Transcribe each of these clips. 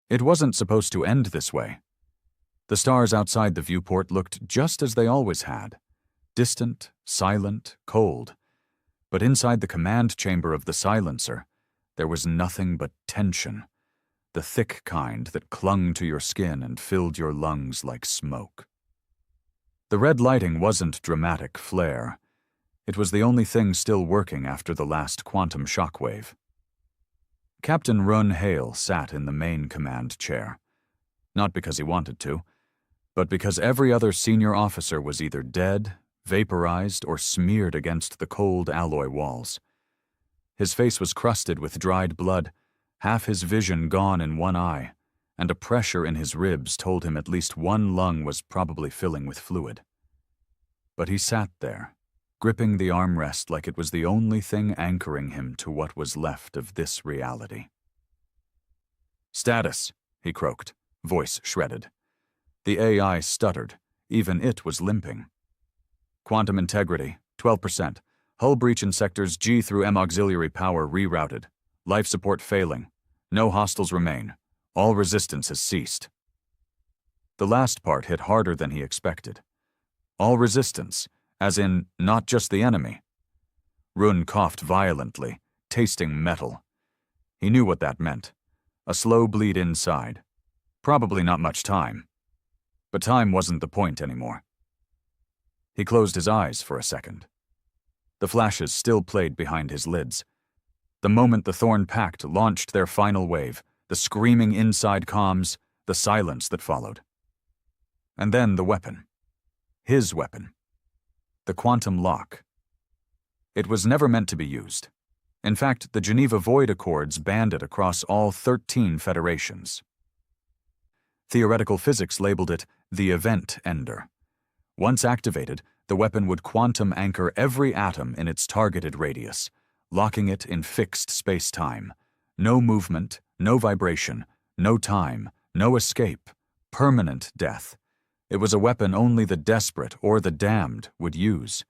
It wasn't supposed to end this way. The stars outside the viewport looked just as they always had, distant, silent, cold. But inside the command chamber of the silencer, there was nothing but tension, the thick kind that clung to your skin and filled your lungs like smoke. The red lighting wasn't dramatic flare. It was the only thing still working after the last quantum shockwave. Captain Run Hale sat in the main command chair, not because he wanted to, but because every other senior officer was either dead, vaporized, or smeared against the cold alloy walls. His face was crusted with dried blood, half his vision gone in one eye, and a pressure in his ribs told him at least one lung was probably filling with fluid. But he sat there, gripping the armrest like it was the only thing anchoring him to what was left of this reality. "Status," he croaked, voice shredded. The AI stuttered. Even it was limping. "Quantum integrity, 12%. Hull breach in sectors G through M auxiliary power rerouted. Life support failing. No hostiles remain. All resistance has ceased." The last part hit harder than he expected. All resistance, as in not just the enemy. Run coughed violently, tasting metal. He knew what that meant. A slow bleed inside. Probably not much time. But time wasn't the point anymore. He closed his eyes for a second. The flashes still played behind his lids. The moment the Thorn Pact launched their final wave, the screaming inside comms, the silence that followed. And then the weapon. His weapon. The quantum lock. It was never meant to be used. In fact, the Geneva Void Accords banned it across all 13 federations. Theoretical physics labeled it the event ender. Once activated, the weapon would quantum anchor every atom in its targeted radius, locking it in fixed space-time. No movement, no vibration, no time, no escape, permanent death. It was a weapon only the desperate or the damned would use,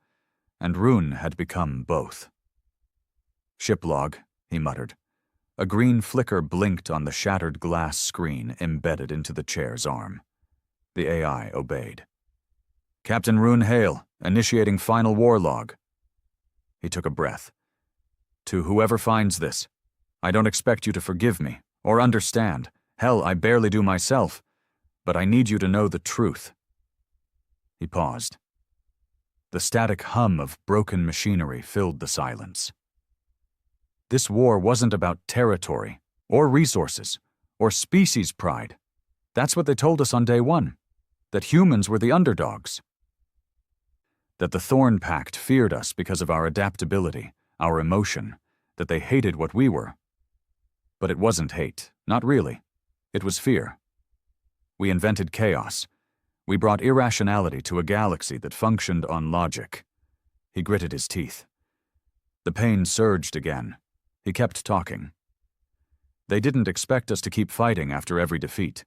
and Rune had become both. "Ship log," he muttered. A green flicker blinked on the shattered glass screen embedded into the chair's arm. The AI obeyed. "Captain Rune Hale, initiating final war log." He took a breath. "To whoever finds this, I don't expect you to forgive me or understand. Hell, I barely do myself. But I need you to know the truth." He paused. The static hum of broken machinery filled the silence. This war wasn't about territory, or resources, or species pride. That's what they told us on day one, that humans were the underdogs. That the Thorn Pact feared us because of our adaptability, our emotion, that they hated what we were. But it wasn't hate, not really. It was fear. We invented chaos. We brought irrationality to a galaxy that functioned on logic. He gritted his teeth. The pain surged again. He kept talking. They didn't expect us to keep fighting after every defeat.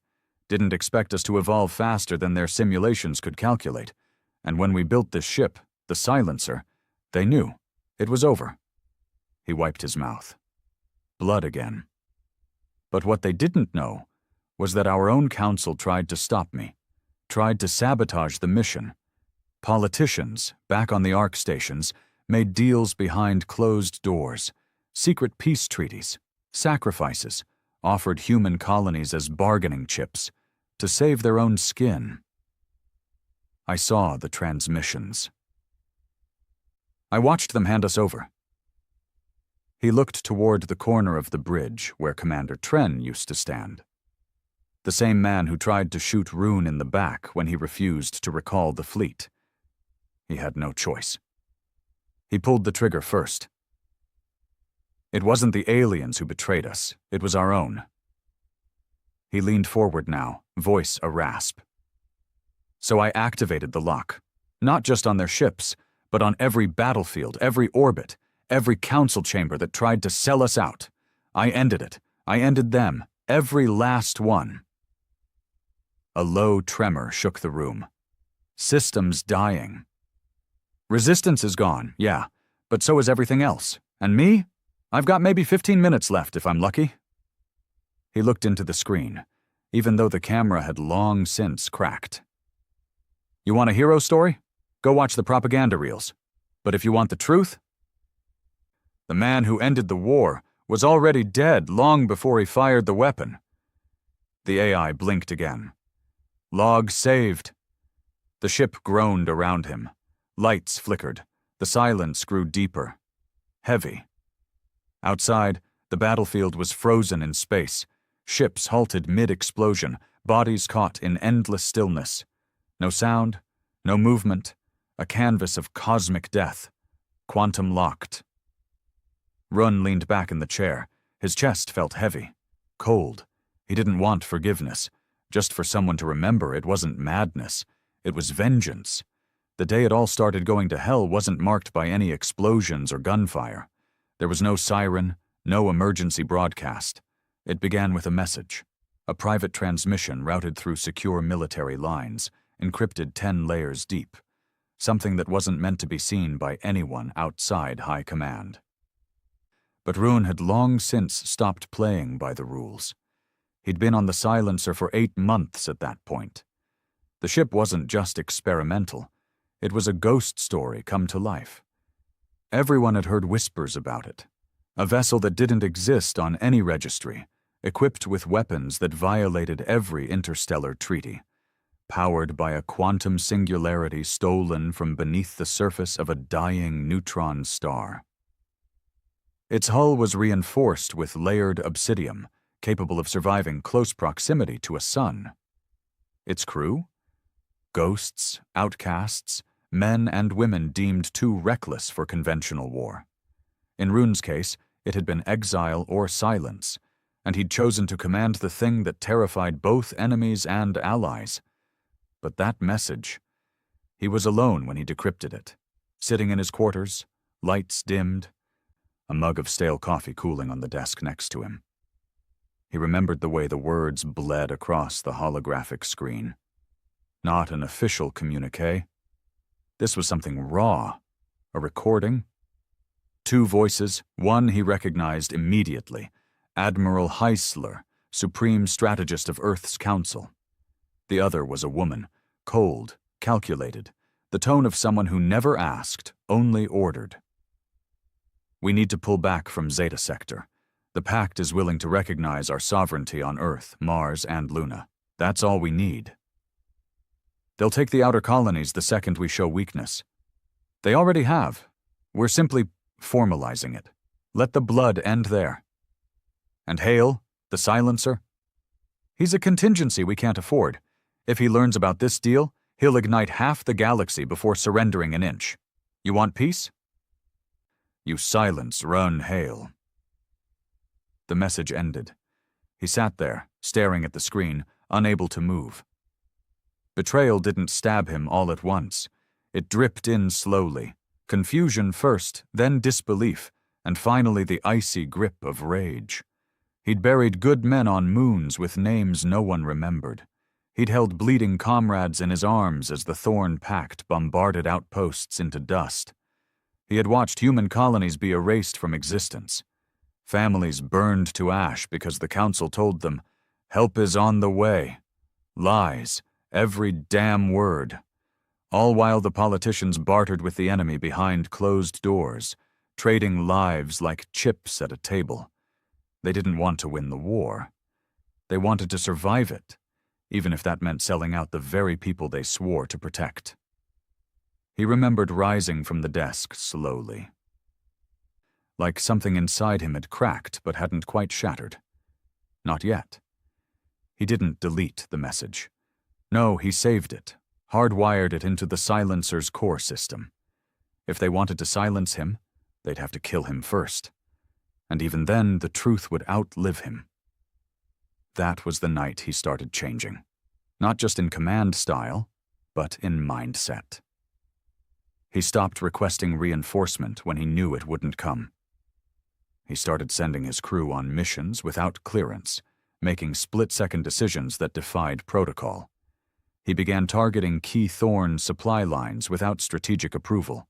Didn't expect us to evolve faster than their simulations could calculate. And when we built this ship, the Silencer, they knew. It was over. He wiped his mouth. Blood again. But what they didn't know was that our own council tried to stop me, tried to sabotage the mission. Politicians, back on the ARC stations, made deals behind closed doors, secret peace treaties, sacrifices, offered human colonies as bargaining chips to save their own skin. I saw the transmissions. I watched them hand us over. He looked toward the corner of the bridge where Commander Tren used to stand. The same man who tried to shoot Rune in the back when he refused to recall the fleet. He had no choice. He pulled the trigger first. It wasn't the aliens who betrayed us, it was our own. He leaned forward now, voice a rasp. So I activated the lock, not just on their ships, but on every battlefield, every orbit, every council chamber that tried to sell us out. I ended it. I ended them, every last one. A low tremor shook the room. Systems dying. Resistance is gone, yeah, but so is everything else. And me? I've got maybe 15 minutes left if I'm lucky. He looked into the screen, even though the camera had long since cracked. You want a hero story? Go watch the propaganda reels. But if you want the truth, the man who ended the war was already dead long before he fired the weapon. The AI blinked again. Log saved. The ship groaned around him. Lights flickered. The silence grew deeper. Heavy. Outside, the battlefield was frozen in space. Ships halted mid-explosion, bodies caught in endless stillness. No sound, no movement, a canvas of cosmic death. Quantum locked. Run leaned back in the chair. His chest felt heavy. Cold. He didn't want forgiveness. Just for someone to remember it wasn't madness. It was vengeance. The day it all started going to hell wasn't marked by any explosions or gunfire. There was no siren, no emergency broadcast. It began with a message. A private transmission routed through secure military lines, encrypted 10 layers deep. Something that wasn't meant to be seen by anyone outside high command. But Rune had long since stopped playing by the rules. He'd been on the silencer for 8 months at that point. The ship wasn't just experimental. It was a ghost story come to life. Everyone had heard whispers about it. A vessel that didn't exist on any registry, equipped with weapons that violated every interstellar treaty, powered by a quantum singularity stolen from beneath the surface of a dying neutron star. Its hull was reinforced with layered obsidium, capable of surviving close proximity to a sun. Its crew? Ghosts, outcasts, men and women deemed too reckless for conventional war. In Rune's case, it had been exile or silence, and he'd chosen to command the thing that terrified both enemies and allies. But that message, he was alone when he decrypted it, sitting in his quarters, lights dimmed, a mug of stale coffee cooling on the desk next to him. He remembered the way the words bled across the holographic screen. Not an official communique. This was something raw. A recording. 2 voices, one he recognized immediately, Admiral Heisler, Supreme Strategist of Earth's Council. The other was a woman, cold, calculated, the tone of someone who never asked, only ordered. We need to pull back from Zeta Sector. The Pact is willing to recognize our sovereignty on Earth, Mars, and Luna. That's all we need. They'll take the outer colonies the second we show weakness. They already have. We're simply formalizing it. Let the blood end there. And Hale, the silencer? He's a contingency we can't afford. If he learns about this deal, he'll ignite half the galaxy before surrendering an inch. You want peace? You silence Run Hale. The message ended. He sat there, staring at the screen, unable to move. Betrayal didn't stab him all at once. It dripped in slowly. Confusion first, then disbelief, and finally the icy grip of rage. He'd buried good men on moons with names no one remembered. He'd held bleeding comrades in his arms as the Thorn Pact bombarded outposts into dust. He had watched human colonies be erased from existence. Families burned to ash because the Council told them, "Help is on the way." Lies, every damn word. All while the politicians bartered with the enemy behind closed doors, trading lives like chips at a table. They didn't want to win the war. They wanted to survive it, even if that meant selling out the very people they swore to protect. He remembered rising from the desk slowly. Like something inside him had cracked but hadn't quite shattered. Not yet. He didn't delete the message. No, he saved it, hardwired it into the silencer's core system. If they wanted to silence him, they'd have to kill him first. And even then, the truth would outlive him. That was the night he started changing. Not just in command style, but in mindset. He stopped requesting reinforcement when he knew it wouldn't come. He started sending his crew on missions without clearance, making split-second decisions that defied protocol. He began targeting key Thorn supply lines without strategic approval.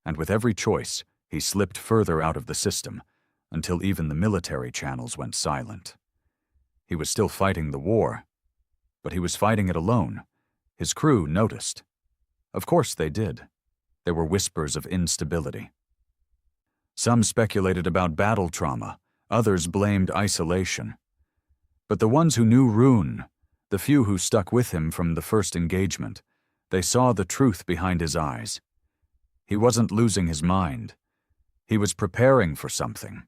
And with every choice, he slipped further out of the system, until even the military channels went silent. He was still fighting the war, But he was fighting it alone. His crew noticed. Of course they did. There were whispers of instability. Some speculated about battle trauma, others blamed isolation. But the ones who knew Rune, the few who stuck with him from the first engagement, they saw the truth behind his eyes. He wasn't losing his mind. He was preparing for something.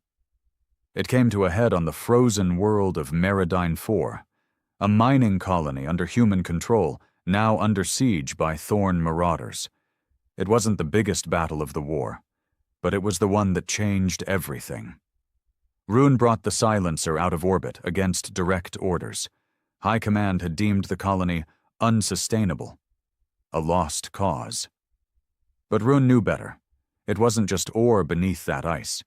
It came to a head on the frozen world of Meridyne 4, a mining colony under human control, now under siege by Thorn marauders. It wasn't the biggest battle of the war, but it was the one that changed everything. Rune brought the silencer out of orbit against direct orders. High Command had deemed the colony unsustainable, a lost cause. But Rune knew better. It wasn't just ore beneath that ice.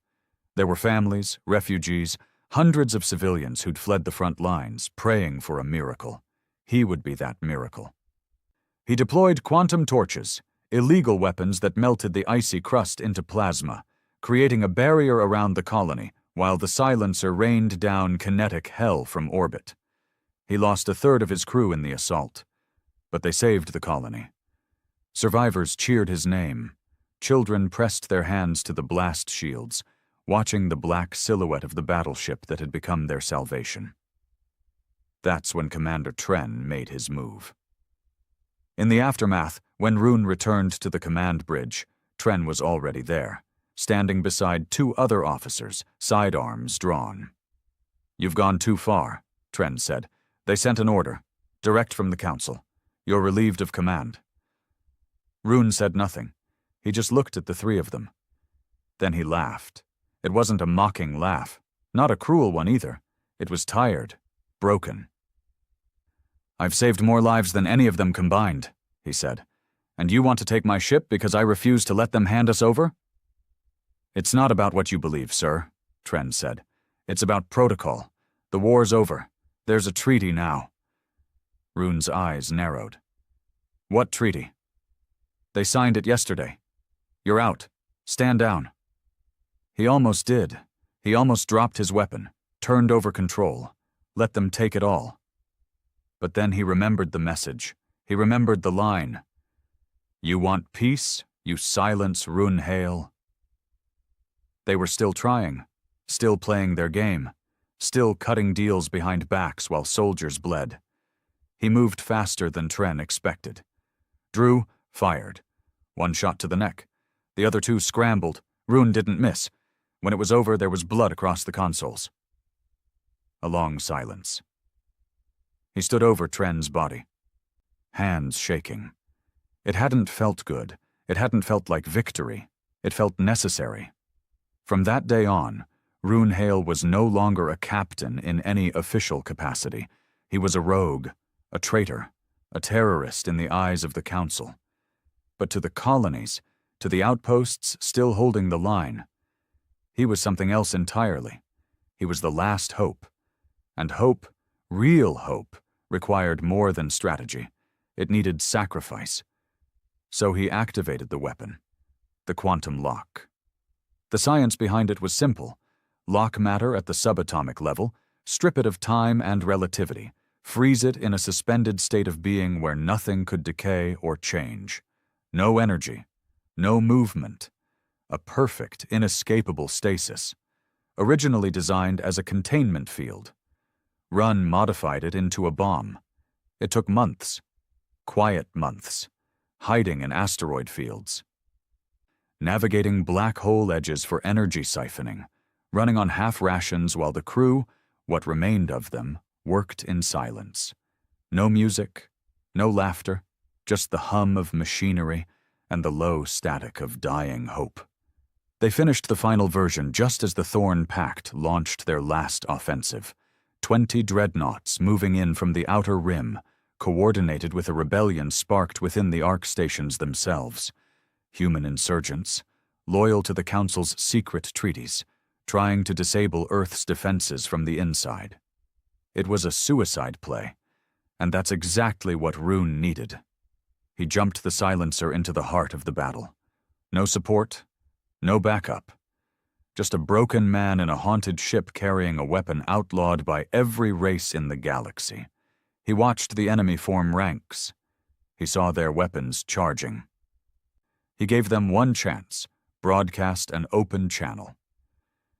There were families, refugees, hundreds of civilians who'd fled the front lines, praying for a miracle. He would be that miracle. He deployed quantum torches, illegal weapons that melted the icy crust into plasma, creating a barrier around the colony, while the silencer rained down kinetic hell from orbit. He lost a third of his crew in the assault, but they saved the colony. Survivors cheered his name. Children pressed their hands to the blast shields, watching the black silhouette of the battleship that had become their salvation. That's when Commander Tren made his move. In the aftermath, when Rune returned to the command bridge, Tren was already there, standing beside two other officers, sidearms drawn. "You've gone too far," Tren said. "They sent an order, direct from the council. You're relieved of command." Rune said nothing. He just looked at the three of them. Then he laughed. It wasn't a mocking laugh, not a cruel one either. It was tired, broken. "I've saved more lives than any of them combined," he said. "And you want to take my ship because I refuse to let them hand us over?" "It's not about what you believe, sir," Tren said. "It's about protocol. The war's over. There's a treaty now." Rune's eyes narrowed. "What treaty?" "They signed it yesterday. You're out. Stand down." He almost did. He almost dropped his weapon, turned over control, let them take it all. But then he remembered the message. He remembered the line. "You want peace, you silence Rune Hale." They were still trying, still playing their game, still cutting deals behind backs while soldiers bled. He moved faster than Tren expected. Drew fired. One shot to the neck. The other two scrambled. Rune didn't miss. When it was over, there was blood across the consoles. A long silence. He stood over Tren's body, hands shaking. It hadn't felt good. It hadn't felt like victory. It felt necessary. From that day on, Rune Hale was no longer a captain in any official capacity. He was a rogue, a traitor, a terrorist in the eyes of the council. But to the colonies, to the outposts still holding the line, he was something else entirely. He was the last hope. And hope, real hope, required more than strategy. It needed sacrifice. So he activated the weapon, the quantum lock. The science behind it was simple. Lock matter at the subatomic level, strip it of time and relativity, freeze it in a suspended state of being where nothing could decay or change. No energy, no movement. A perfect, inescapable stasis. Originally designed as a containment field. Run modified it into a bomb. It took months. Quiet months. Hiding in asteroid fields. Navigating black hole edges for energy siphoning. Running on half rations while the crew, what remained of them, worked in silence. No music, no laughter, just the hum of machinery and the low static of dying hope. They finished the final version just as the Thorn Pact launched their last offensive. 20 dreadnoughts moving in from the outer rim, coordinated with a rebellion sparked within the Ark stations themselves. Human insurgents, loyal to the Council's secret treaties, trying to disable Earth's defenses from the inside. It was a suicide play, and that's exactly what Rune needed. He jumped the silencer into the heart of the battle. No support, no backup. Just a broken man in a haunted ship carrying a weapon outlawed by every race in the galaxy. He watched the enemy form ranks. He saw their weapons charging. He gave them one chance: broadcast an open channel.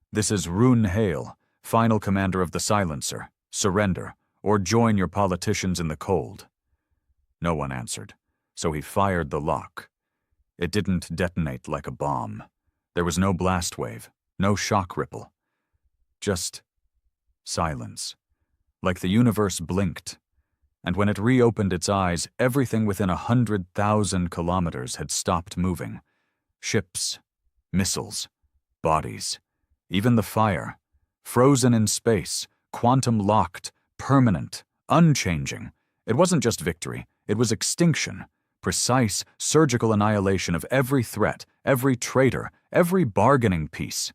"This is Rune Hale, final commander of the Silencer. Surrender, or join your politicians in the cold." No one answered, so he fired the lock. It didn't detonate like a bomb. There was no blast wave, no shock ripple. Just silence. Like the universe blinked. And when it reopened its eyes, everything within 100,000 kilometers had stopped moving. Ships, missiles, bodies, even the fire, frozen in space, quantum-locked, permanent, unchanging. It wasn't just victory, it was extinction, precise, surgical annihilation of every threat, every traitor, every bargaining piece.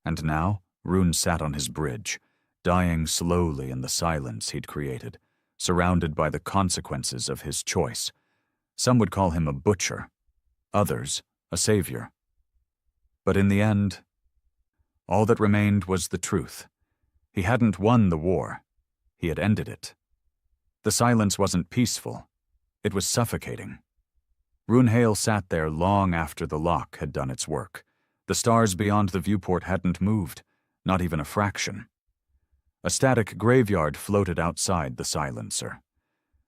And now, Rune sat on his bridge, dying slowly in the silence he'd created, surrounded by the consequences of his choice. Some would call him a butcher, others a savior. But in the end, all that remained was the truth. He hadn't won the war. He had ended it. The silence wasn't peaceful. It was suffocating. Rune Hale sat there long after the lock had done its work. The stars beyond the viewport hadn't moved, not even a fraction. A static graveyard floated outside the Silencer.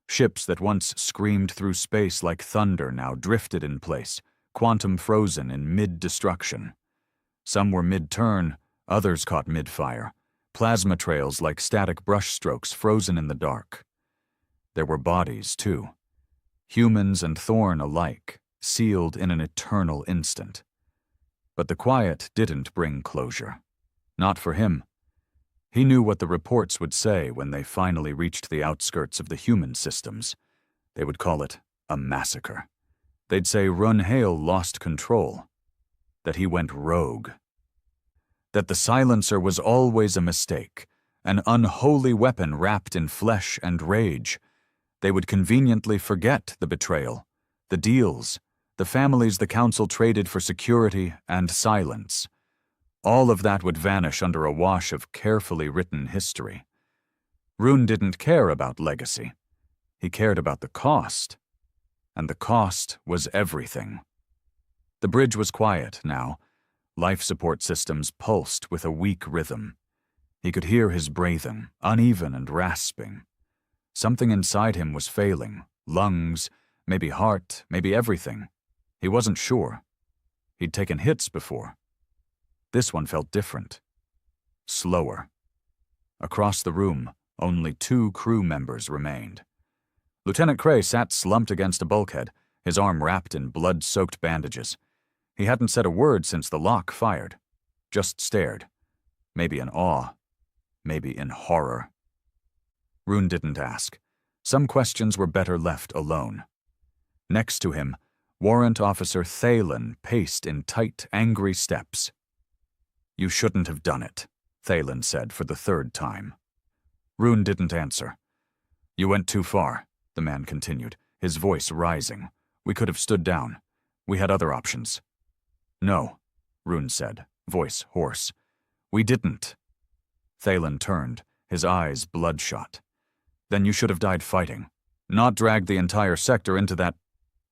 Ships that once screamed through space like thunder now drifted in place, quantum frozen in mid-destruction. Some were mid-turn, others caught mid-fire, plasma trails like static brushstrokes frozen in the dark. There were bodies, too. Humans and Thorn alike, sealed in an eternal instant. But the quiet didn't bring closure. Not for him. He knew what the reports would say when they finally reached the outskirts of the human systems. They would call it a massacre. They'd say Rune Hale lost control, that he went rogue, that the Silencer was always a mistake, an unholy weapon wrapped in flesh and rage. They would conveniently forget the betrayal, the deals, the families the Council traded for security and silence. All of that would vanish under a wash of carefully written history. Rune didn't care about legacy. He cared about the cost. And the cost was everything. The bridge was quiet now. Life support systems pulsed with a weak rhythm. He could hear his breathing, uneven and rasping. Something inside him was failing. Lungs, maybe heart, maybe everything. He wasn't sure. He'd taken hits before. This one felt different. Slower. Across the room, only 2 crew members remained. Lieutenant Cray sat slumped against a bulkhead, his arm wrapped in blood-soaked bandages. He hadn't said a word since the lock fired. Just stared. Maybe in awe. Maybe in horror. Rune didn't ask. Some questions were better left alone. Next to him, Warrant Officer Thalen paced in tight, angry steps. "You shouldn't have done it," Thalen said for the 3rd time. Rune didn't answer. "You went too far," the man continued, his voice rising. "We could have stood down. We had other options." "No," Rune said, voice hoarse. "We didn't." Thalen turned, his eyes bloodshot. "Then you should have died fighting, not dragged the entire sector into that—"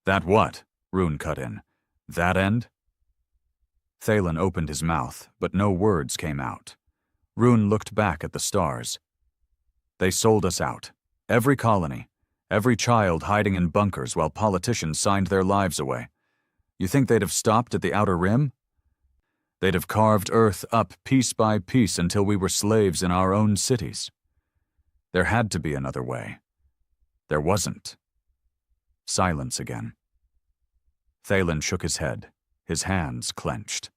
"That what?" Rune cut in. "That end?" Thalen opened his mouth, but no words came out. Rune looked back at the stars. "They sold us out. Every colony, every child hiding in bunkers while politicians signed their lives away. You think they'd have stopped at the outer rim? They'd have carved Earth up piece by piece until we were slaves in our own cities. There had to be another way. There wasn't." Silence again. Thalen shook his head, his hands clenched.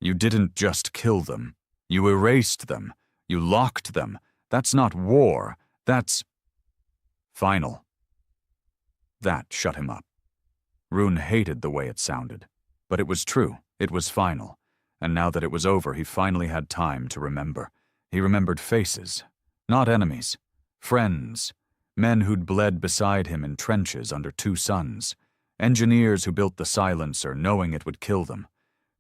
"You didn't just kill them. You erased them. You locked them. That's not war. That's final." That shut him up. Rune hated the way it sounded. But it was true. It was final. And now that it was over, he finally had time to remember. He remembered faces. Not enemies. Friends. Men who'd bled beside him in trenches under 2 suns. Engineers who built the Silencer knowing it would kill them.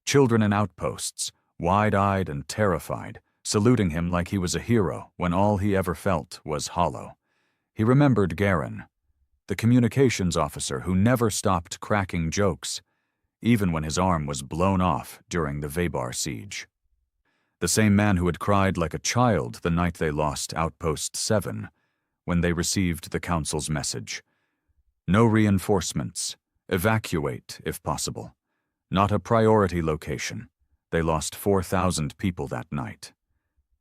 Children in outposts, wide-eyed and terrified, saluting him like he was a hero when all he ever felt was hollow. He remembered Garen, the communications officer who never stopped cracking jokes, even when his arm was blown off during the Vebar siege. The same man who had cried like a child the night they lost Outpost 7, when they received the Council's message. No reinforcements. Evacuate, if possible. Not a priority location. They lost 4,000 people that night.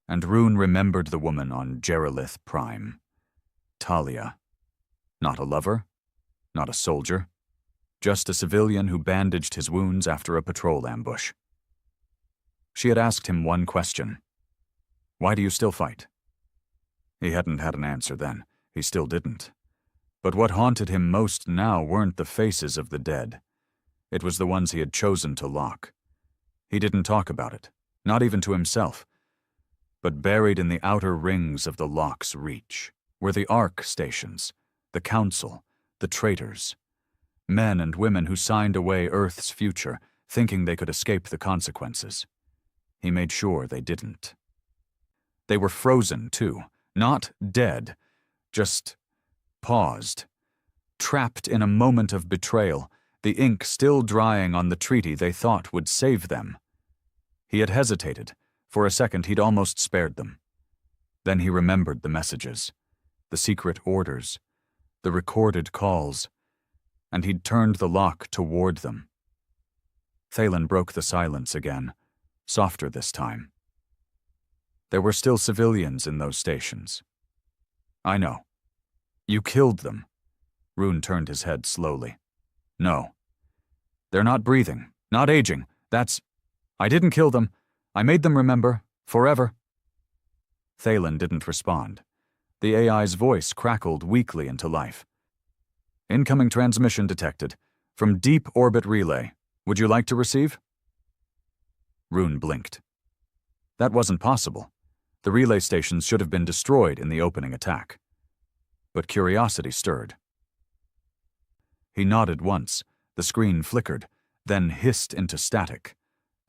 And Rune remembered the woman on Gerilith Prime. Talia. Not a lover. Not a soldier. Just a civilian who bandaged his wounds after a patrol ambush. She had asked him one question. Why do you still fight? He hadn't had an answer then. He still didn't. But what haunted him most now weren't the faces of the dead. It was the ones he had chosen to lock. He didn't talk about it, not even to himself. But buried in the outer rings of the lock's reach were the ARC stations, the Council, the traitors. Men and women who signed away Earth's future, thinking they could escape the consequences. He made sure they didn't. They were frozen, too. Not dead, just paused, trapped in a moment of betrayal, the ink still drying on the treaty they thought would save them. He had hesitated. For a second he'd almost spared them. Then he remembered the messages, the secret orders, the recorded calls, and he'd turned the lock toward them. Thalen broke the silence again, softer this time. There were still civilians in those stations. I know. You killed them. Rune turned his head slowly. No. They're not breathing, not aging. I didn't kill them. I made them remember, forever. Thalen didn't respond. The AI's voice crackled weakly into life. Incoming transmission detected. From Deep Orbit Relay. Would you like to receive? Rune blinked. That wasn't possible. The relay stations should have been destroyed in the opening attack. But curiosity stirred. He nodded once. The screen flickered, then hissed into static.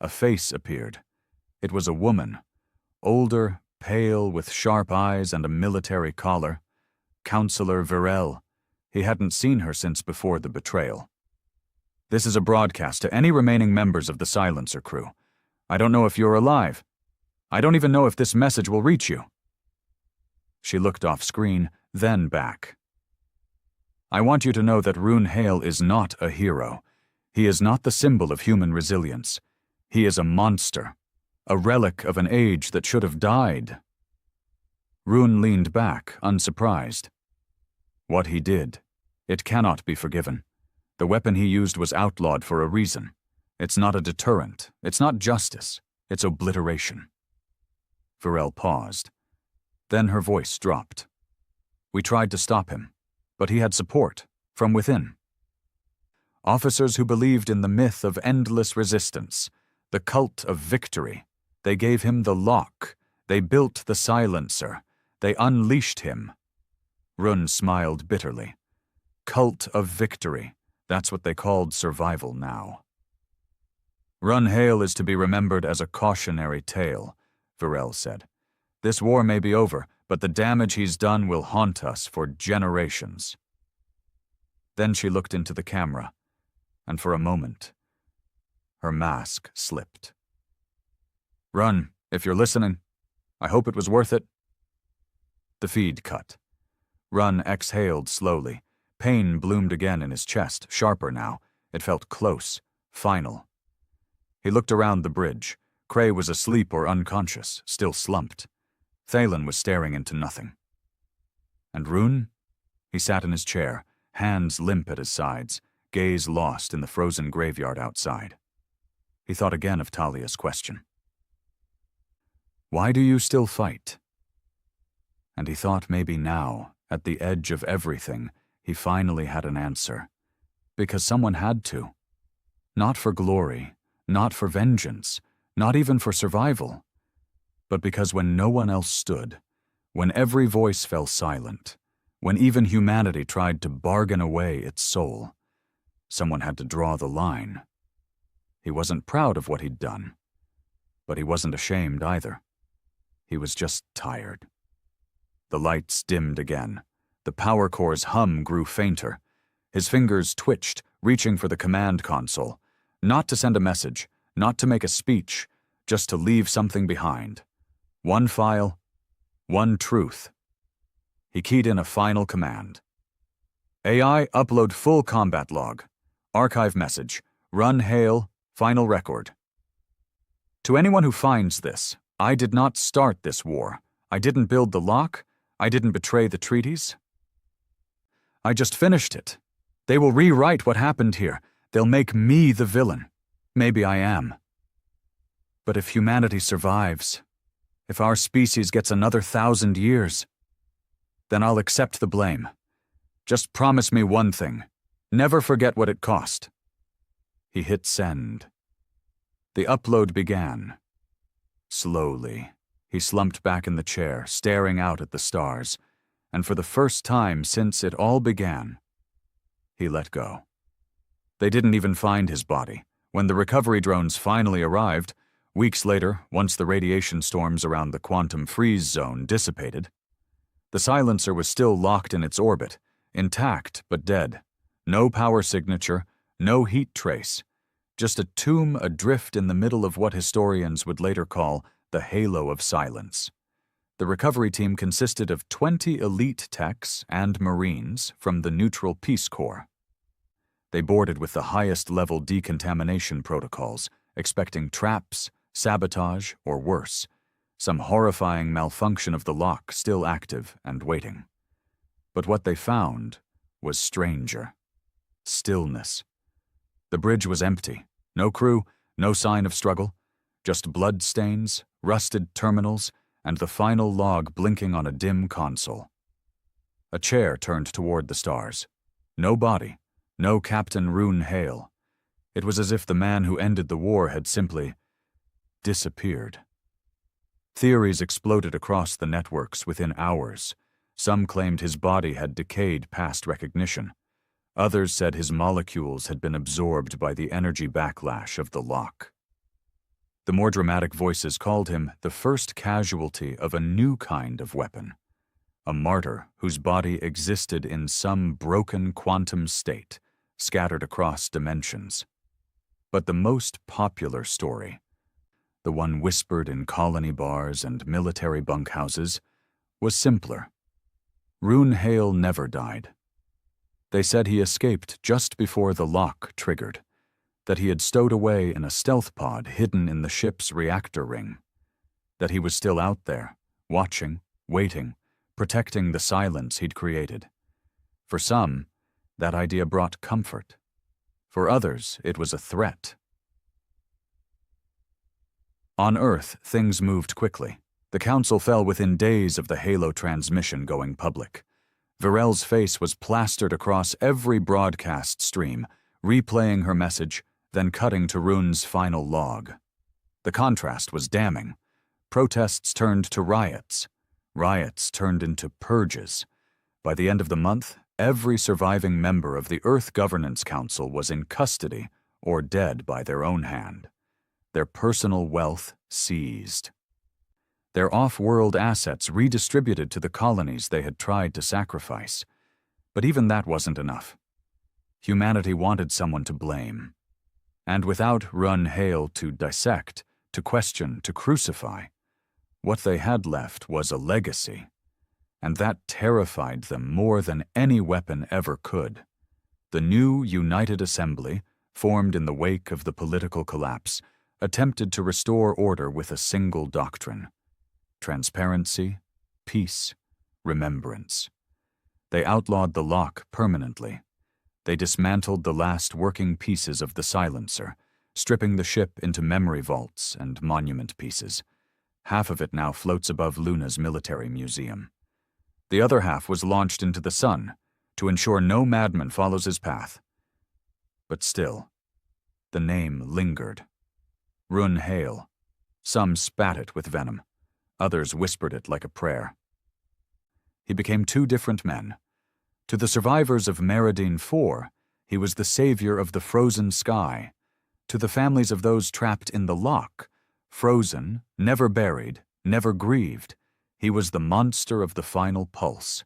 A face appeared. It was a woman, older, pale, with sharp eyes and a military collar. Counselor Virel. He hadn't seen her since before the betrayal. This is a broadcast to any remaining members of the Silencer crew. I don't know if you're alive. I don't even know if this message will reach you. She looked off screen, then back. I want you to know that Rune Hale is not a hero. He is not the symbol of human resilience. He is a monster, a relic of an age that should have died. Rune leaned back, unsurprised. What he did, it cannot be forgiven. The weapon he used was outlawed for a reason. It's not a deterrent. It's not justice. It's obliteration. Virel paused. Then her voice dropped. We tried to stop him, but he had support, from within. Officers who believed in the myth of endless resistance, the cult of victory. They gave him the lock. They built the silencer. They unleashed him. Rune smiled bitterly. Cult of victory. That's what they called survival now. Rune Hale is to be remembered as a cautionary tale, Virel said. This war may be over, but the damage he's done will haunt us for generations. Then she looked into the camera, and for a moment, her mask slipped. Run, if you're listening. I hope it was worth it. The feed cut. Run exhaled slowly. Pain bloomed again in his chest, sharper now. It felt close, final. He looked around the bridge. Cray was asleep or unconscious, still slumped. Thalen was staring into nothing. And Rune? He sat in his chair, hands limp at his sides, gaze lost in the frozen graveyard outside. He thought again of Talia's question. Why do you still fight? And he thought maybe now, at the edge of everything, he finally had an answer. Because someone had to. Not for glory, not for vengeance, not even for survival, but because when no one else stood, when every voice fell silent, when even humanity tried to bargain away its soul, someone had to draw the line. He wasn't proud of what he'd done, but he wasn't ashamed either. He was just tired. The lights dimmed again. The power core's hum grew fainter. His fingers twitched, reaching for the command console, not to send a message, not to make a speech, just to leave something behind. One file, one truth. He keyed in a final command. AI, upload full combat log. Archive message. Run hail, final record. To anyone who finds this, I did not start this war. I didn't build the lock. I didn't betray the treaties. I just finished it. They will rewrite what happened here. They'll make me the villain. Maybe I am. But if humanity survives, if our species gets another 1,000 years, then I'll accept the blame. Just promise me one thing. Never forget what it cost. He hit send. The upload began. Slowly, he slumped back in the chair, staring out at the stars, and for the first time since it all began, he let go. They didn't even find his body. When the recovery drones finally arrived, weeks later, once the radiation storms around the quantum freeze zone dissipated, the silencer was still locked in its orbit, intact but dead. No power signature, no heat trace, just a tomb adrift in the middle of what historians would later call the halo of silence. The recovery team consisted of 20 elite techs and Marines from the Neutral Peace Corps. They boarded with the highest-level decontamination protocols, expecting traps, sabotage, or worse, some horrifying malfunction of the lock still active and waiting. But what they found was stranger. Stillness. The bridge was empty. No crew, no sign of struggle, just bloodstains, rusted terminals, and the final log blinking on a dim console. A chair turned toward the stars. No body, no Captain Rune Hale. It was as if the man who ended the war had simply disappeared. Theories exploded across the networks within hours. Some claimed his body had decayed past recognition. Others said his molecules had been absorbed by the energy backlash of the lock. The more dramatic voices called him the first casualty of a new kind of weapon, a martyr whose body existed in some broken quantum state, scattered across dimensions. But the most popular story, the one whispered in colony bars and military bunkhouses, was simpler. Rune Hale never died. They said he escaped just before the lock triggered, that he had stowed away in a stealth pod hidden in the ship's reactor ring, that he was still out there, watching, waiting, protecting the silence he'd created. For some, that idea brought comfort. For others, it was a threat. On Earth, things moved quickly. The Council fell within days of the Halo transmission going public. Varel's face was plastered across every broadcast stream, replaying her message, then cutting to Rune's final log. The contrast was damning. Protests turned to riots. Riots turned into purges. By the end of the month, every surviving member of the Earth Governance Council was in custody or dead by their own hand. Their personal wealth seized. Their off-world assets redistributed to the colonies they had tried to sacrifice. But even that wasn't enough. Humanity wanted someone to blame. And without Rune Hale to dissect, to question, to crucify, what they had left was a legacy. And that terrified them more than any weapon ever could. The new United Assembly, formed in the wake of the political collapse, attempted to restore order with a single doctrine: transparency, peace, remembrance. They outlawed the lock permanently. They dismantled the last working pieces of the silencer, stripping the ship into memory vaults and monument pieces. Half of it now floats above Luna's military museum. The other half was launched into the sun to ensure no madman follows his path. But still, the name lingered. Rune Hale. Some spat it with venom. Others whispered it like a prayer. He became two different men. To the survivors of Meridine IV, he was the savior of the frozen sky. To the families of those trapped in the lock, frozen, never buried, never grieved, he was the monster of the final pulse.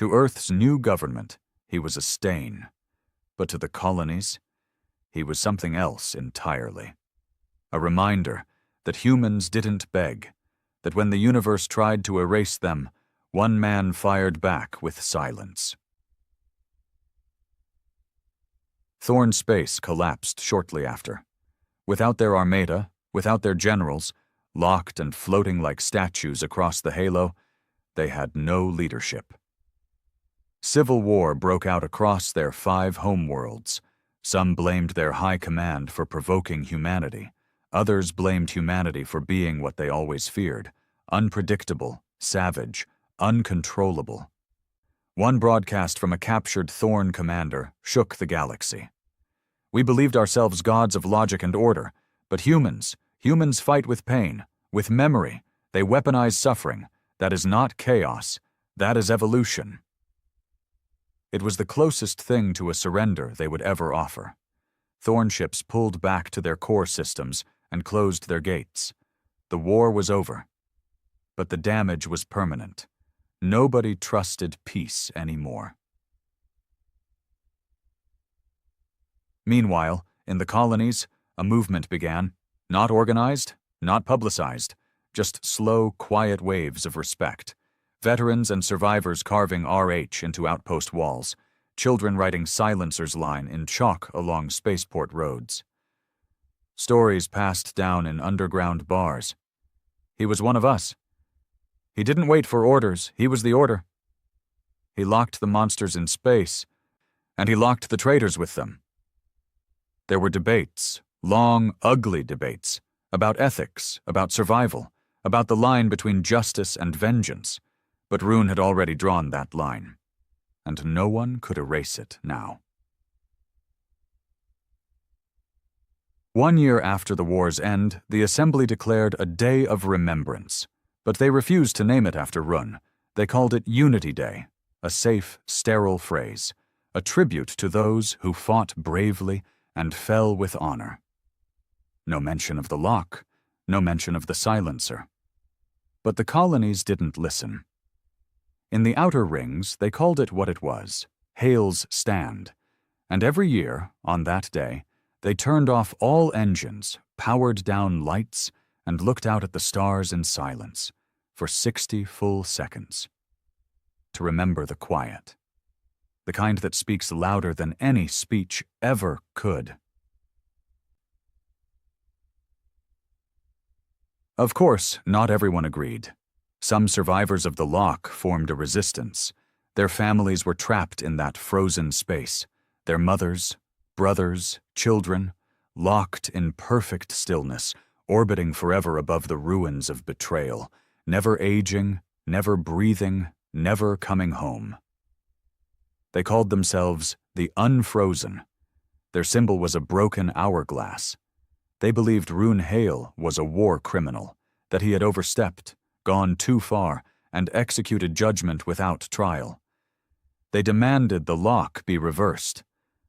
To Earth's new government, he was a stain. But to the colonies, he was something else entirely. A reminder that humans didn't beg, that when the universe tried to erase them, one man fired back with silence. Thorn Space collapsed shortly after. Without their armada, without their generals, locked and floating like statues across the halo, they had no leadership. Civil war broke out across their 5 homeworlds. Some blamed their high command for provoking humanity. Others blamed humanity for being what they always feared: unpredictable, savage, uncontrollable. One broadcast from a captured Thorn commander shook the galaxy. "We believed ourselves gods of logic and order, but humans fight with pain, with memory. They weaponize suffering. That is not chaos. That is evolution." It was the closest thing to a surrender they would ever offer. Thorn ships pulled back to their core systems and closed their gates. The war was over. But the damage was permanent. Nobody trusted peace anymore. Meanwhile, in the colonies, a movement began, not organized, not publicized, just slow, quiet waves of respect. Veterans and survivors carving RH into outpost walls, children writing silencers line in chalk along spaceport roads. Stories passed down in underground bars. He was one of us. He didn't wait for orders, he was the order. He locked the monsters in space, and he locked the traitors with them. There were debates, long, ugly debates, about ethics, about survival, about the line between justice and vengeance. But Rune had already drawn that line, and no one could erase it now. 1 year after the war's end, the Assembly declared a Day of Remembrance, but they refused to name it after Rune. They called it Unity Day, a safe, sterile phrase, a tribute to those who fought bravely and fell with honor. No mention of the lock, no mention of the silencer. But the colonies didn't listen. In the outer rings, they called it what it was, Hale's Stand, and every year, on that day, they turned off all engines, powered down lights, and looked out at the stars in silence for 60 full seconds. To remember the quiet, the kind that speaks louder than any speech ever could. Of course, not everyone agreed. Some survivors of the lock formed a resistance. Their families were trapped in that frozen space, their mothers, brothers, children, locked in perfect stillness, orbiting forever above the ruins of betrayal, never aging, never breathing, never coming home. They called themselves the Unfrozen. Their symbol was a broken hourglass. They believed Rune Hale was a war criminal, that he had overstepped, gone too far, and executed judgment without trial. They demanded the lock be reversed,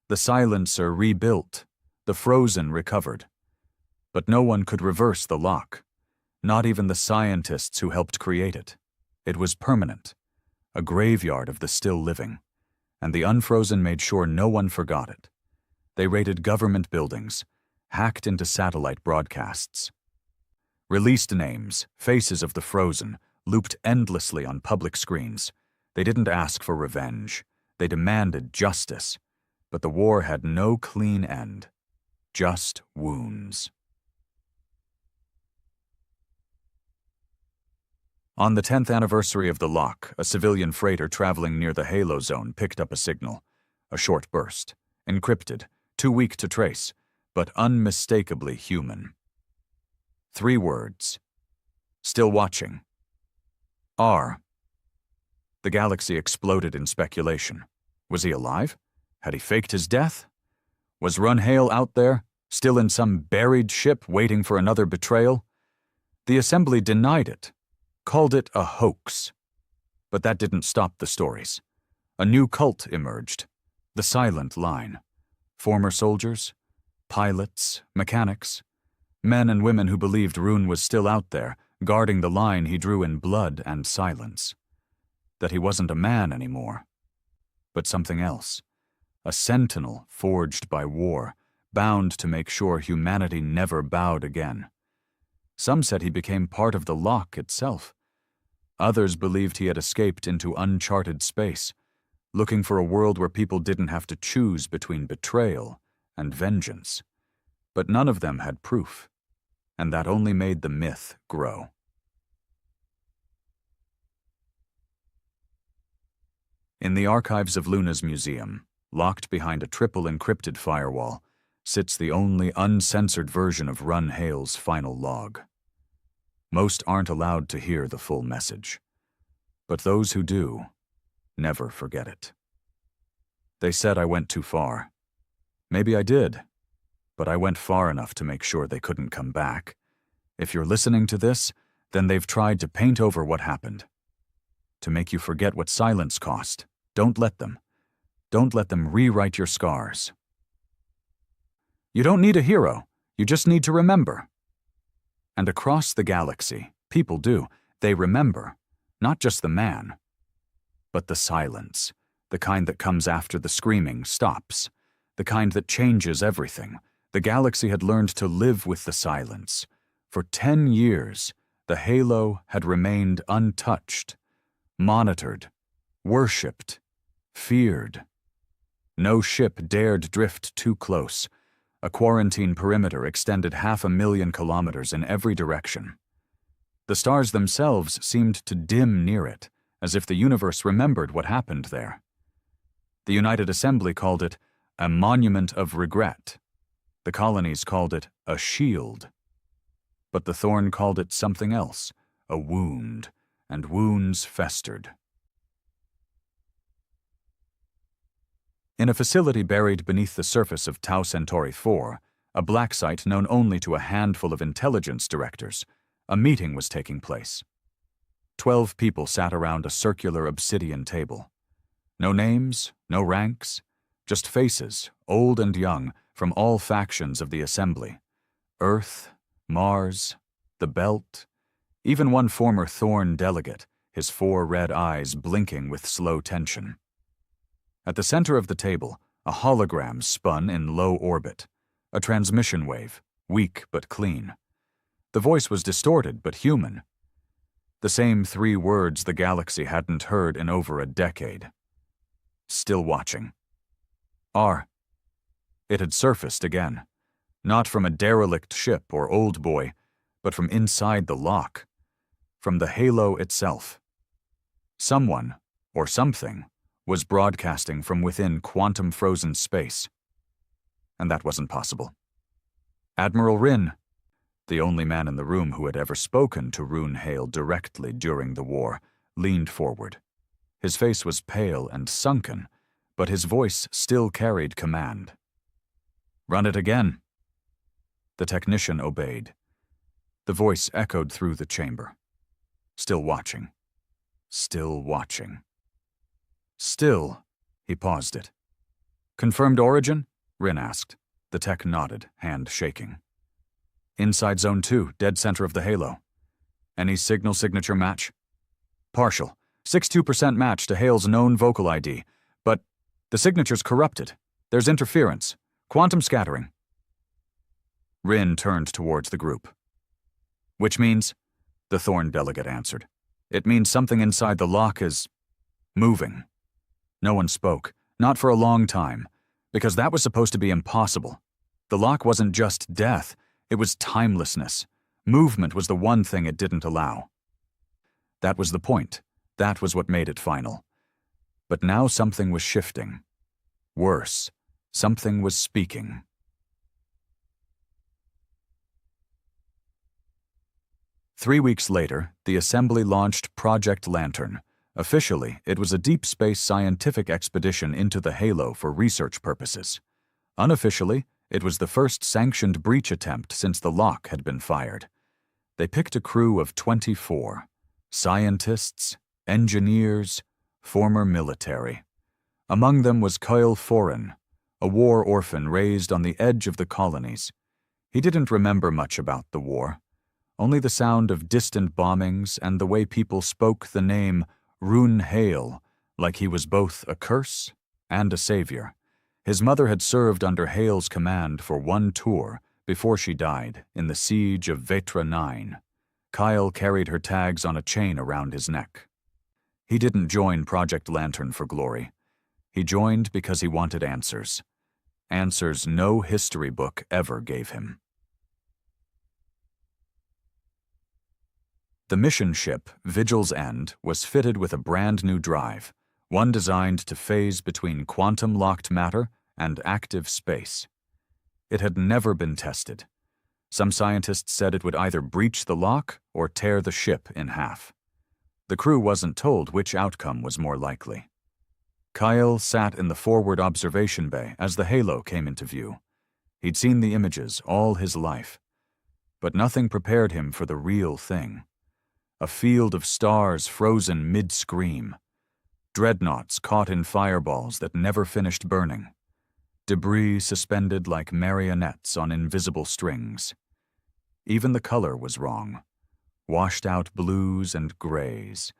the silencer rebuilt, the frozen recovered. But no one could reverse the lock, not even the scientists who helped create it. It was permanent, a graveyard of the still living, and the Unfrozen made sure no one forgot it. They raided government buildings, hacked into satellite broadcasts. Released names, faces of the Frozen, looped endlessly on public screens. They didn't ask for revenge. They demanded justice. But the war had no clean end. Just wounds. On the 10th anniversary of the lock, a civilian freighter traveling near the Halo Zone picked up a signal. A short burst. Encrypted, too weak to trace, but unmistakably human. 3 words. Still watching. R. The galaxy exploded in speculation. Was he alive? Had he faked his death? Was Rune Hale out there, still in some buried ship waiting for another betrayal? The Assembly denied it, called it a hoax. But that didn't stop the stories. A new cult emerged. The Silent Line. Former soldiers, pilots, mechanics, men and women who believed Rune was still out there, guarding the line he drew in blood and silence. That he wasn't a man anymore, but something else. A sentinel forged by war, bound to make sure humanity never bowed again. Some said he became part of the lock itself. Others believed he had escaped into uncharted space, looking for a world where people didn't have to choose between betrayal and vengeance. But none of them had proof, and that only made the myth grow. In the archives of Luna's museum, locked behind a triple encrypted firewall, sits the only uncensored version of Run Hale's final log. Most aren't allowed to hear the full message, but those who do never forget it. They said I went too far. Maybe I did, but I went far enough to make sure they couldn't come back. If you're listening to this, then they've tried to paint over what happened, to make you forget what silence cost. Don't let them. Don't let them rewrite your scars. You don't need a hero. You just need to remember. And across the galaxy, people do. They remember, not just the man, but the silence, the kind that comes after the screaming stops, the kind that changes everything. The galaxy had learned to live with the silence. For 10 years, the halo had remained untouched, monitored, worshipped, feared. No ship dared drift too close. A quarantine perimeter extended 500,000 kilometers in every direction. The stars themselves seemed to dim near it, as if the universe remembered what happened there. The United Assembly called it a monument of regret. The colonies called it a shield. But the Thorn called it something else, a wound, and wounds festered. In a facility buried beneath the surface of Tau Centauri 4, a black site known only to a handful of intelligence directors, a meeting was taking place. 12 people sat around a circular obsidian table. No names, no ranks, just faces, old and young, from all factions of the Assembly. Earth, Mars, the Belt, even one former Thorn delegate, his 4 red eyes blinking with slow tension. At the center of the table, a hologram spun in low orbit, a transmission wave, weak but clean. The voice was distorted but human. The same 3 words the galaxy hadn't heard in over a decade. Still watching. R. It had surfaced again, not from a derelict ship or old boy, but from inside the lock, from the halo itself. Someone, or something, was broadcasting from within quantum-frozen space. And that wasn't possible. Admiral Rin, the only man in the room who had ever spoken to Rune Hale directly during the war, leaned forward. His face was pale and sunken, but his voice still carried command. "Run it again." The technician obeyed. The voice echoed through the chamber. Still watching. Still watching. Still, he paused it. "Confirmed origin?" Rin asked. The tech nodded, hand shaking. "Inside Zone 2, dead center of the halo. Any signal signature match?" "Partial. 62% match to Hale's known vocal ID, but the signature's corrupted. There's interference. Quantum scattering." Rin turned towards the group. "Which means," the Thorn delegate answered, "it means something inside the lock is moving." No one spoke, not for a long time, because that was supposed to be impossible. The lock wasn't just death, it was timelessness. Movement was the one thing it didn't allow. That was the point. That was what made it final. But now something was shifting. Worse, something was speaking. Three weeks later, the Assembly launched Project Lantern. Officially, it was a deep space scientific expedition into the halo for research purposes. Unofficially, it was the first sanctioned breach attempt since the lock had been fired. They picked a crew of 24, scientists, engineers, former military. Among them was Kyle Foran, a war orphan raised on the edge of the colonies. He didn't remember much about the war, only the sound of distant bombings and the way people spoke the name Rune Hale like he was both a curse and a savior. His mother had served under Hale's command for one tour before she died in the siege of Vetra 9. Kyle carried her tags on a chain around his neck. He didn't join Project Lantern for glory. He joined because he wanted answers. Answers no history book ever gave him. The mission ship, Vigil's End, was fitted with a brand new drive, one designed to phase between quantum-locked matter and active space. It had never been tested. Some scientists said it would either breach the lock or tear the ship in half. The crew wasn't told which outcome was more likely. Kyle sat in the forward observation bay as the halo came into view. He'd seen the images all his life, but nothing prepared him for the real thing. A field of stars frozen mid-scream. Dreadnoughts caught in fireballs that never finished burning. Debris suspended like marionettes on invisible strings. Even the color was wrong. Washed-out blues and grays,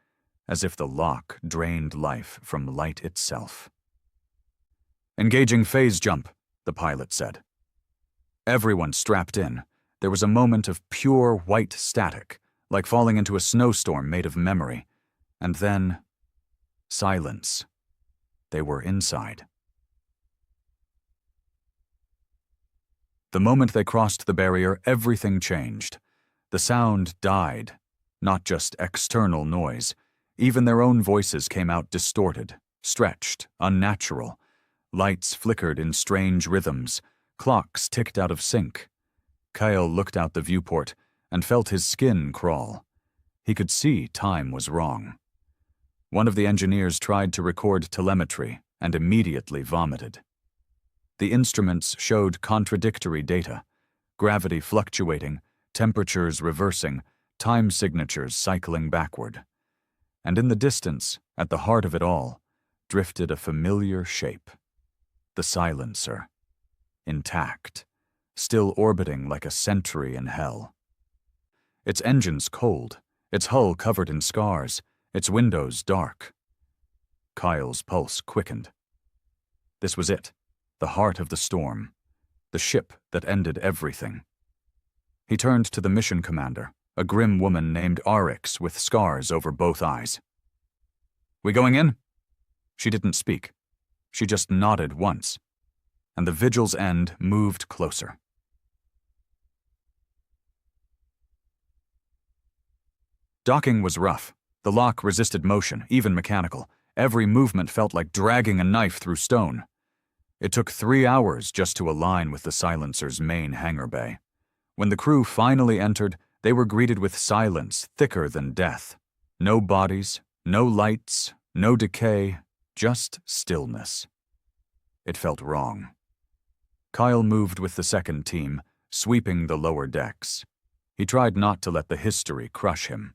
as if the lock drained life from light itself. "Engaging phase jump," the pilot said. Everyone strapped in. There was a moment of pure white static, like falling into a snowstorm made of memory. And then, silence. They were inside. The moment they crossed the barrier, everything changed. The sound died, not just external noise. Even their own voices came out distorted, stretched, unnatural. Lights flickered in strange rhythms. Clocks ticked out of sync. Kyle looked out the viewport and felt his skin crawl. He could see time was wrong. One of the engineers tried to record telemetry and immediately vomited. The instruments showed contradictory data: gravity fluctuating, temperatures reversing, time signatures cycling backward. And in the distance, at the heart of it all, drifted a familiar shape. The silencer. Intact, still orbiting like a sentry in hell. Its engines cold, its hull covered in scars, its windows dark. Kyle's pulse quickened. This was it, the heart of the storm, the ship that ended everything. He turned to the mission commander, a grim woman named Arix with scars over both eyes. "We going in?" She didn't speak. She just nodded once, and the Vigil's End moved closer. Docking was rough. The lock resisted motion, even mechanical. Every movement felt like dragging a knife through stone. It took 3 hours just to align with the silencer's main hangar bay. When the crew finally entered, they were greeted with silence thicker than death. No bodies, no lights, no decay, just stillness. It felt wrong. Kyle moved with the second team, sweeping the lower decks. He tried not to let the history crush him.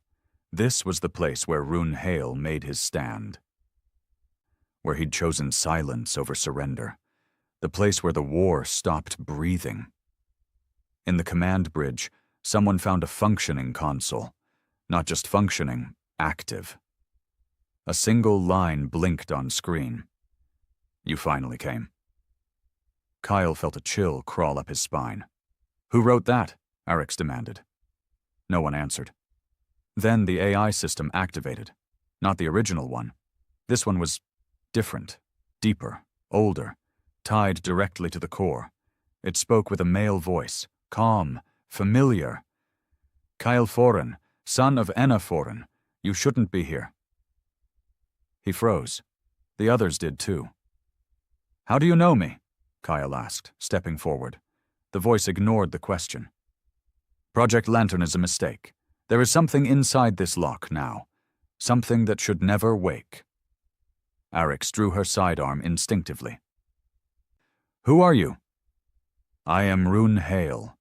This was the place where Rune Hale made his stand. Where he'd chosen silence over surrender. The place where the war stopped breathing. In the command bridge, someone found a functioning console. Not just functioning, active. A single line blinked on screen. "You finally came." Kyle felt a chill crawl up his spine. "Who wrote that?" Arix demanded. No one answered. Then the AI system activated. Not the original one. This one was different, deeper, older, tied directly to the core. It spoke with a male voice, calm, familiar. "Kyle Foran, son of Enna Foran, you shouldn't be here." He froze. The others did too. "How do you know me?" Kyle asked, stepping forward. The voice ignored the question. "Project Lantern is a mistake. There is something inside this lock now. Something that should never wake." Arix drew her sidearm instinctively. "Who are you?" "I am Rune Hale."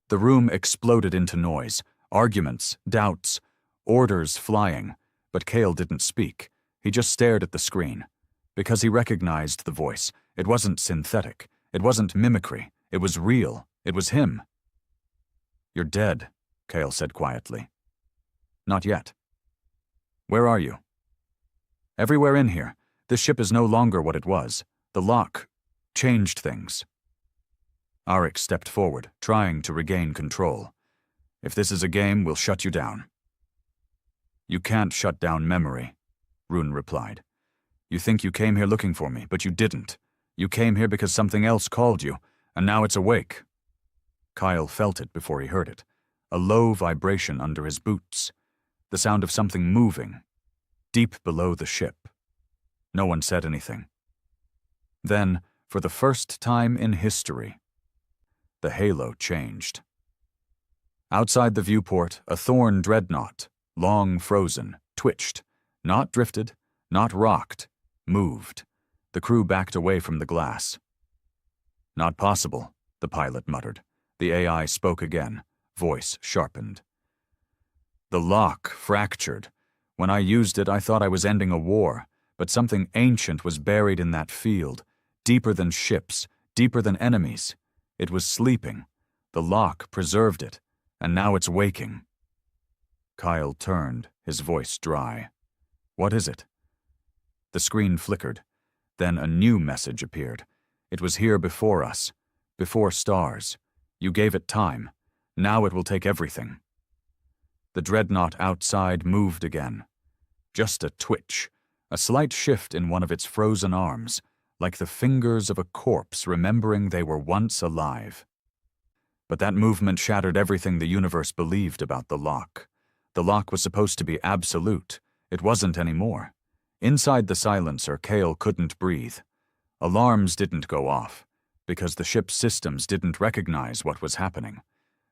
The room exploded into noise, arguments, doubts, orders flying, but Kale didn't speak. He just stared at the screen. Because he recognized the voice. It wasn't synthetic. It wasn't mimicry. It was real. It was him. "You're dead," Kale said quietly. "Not yet." "Where are you?" "Everywhere in here. This ship is no longer what it was. The lock changed things. Arik stepped forward, trying to regain control. If this is a game, we'll shut you down. You can't shut down memory, Rune replied. You think you came here looking for me, but you didn't. You came here because something else called you, and now it's awake. Kyle felt it before he heard it, a low vibration under his boots, the sound of something moving, deep below the ship. No one said anything. Then, for the first time in history, the halo changed. Outside the viewport, a Thorn dreadnought, long frozen, twitched, not drifted, not rocked, moved. The crew backed away from the glass. Not possible, the pilot muttered. The AI spoke again, voice sharpened. The lock fractured. When I used it, I thought I was ending a war, but something ancient was buried in that field, deeper than ships, deeper than enemies. It was sleeping. The lock preserved it, and now it's waking. Kyle turned, his voice dry. What is it? The screen flickered. Then a new message appeared. It was here before us, before stars. You gave it time. Now it will take everything. The dreadnought outside moved again. Just a twitch, a slight shift in one of its frozen arms, like the fingers of a corpse remembering they were once alive. But that movement shattered everything the universe believed about the lock. The lock was supposed to be absolute. It wasn't anymore. Inside the silencer, Kale couldn't breathe. Alarms didn't go off, because the ship's systems didn't recognize what was happening.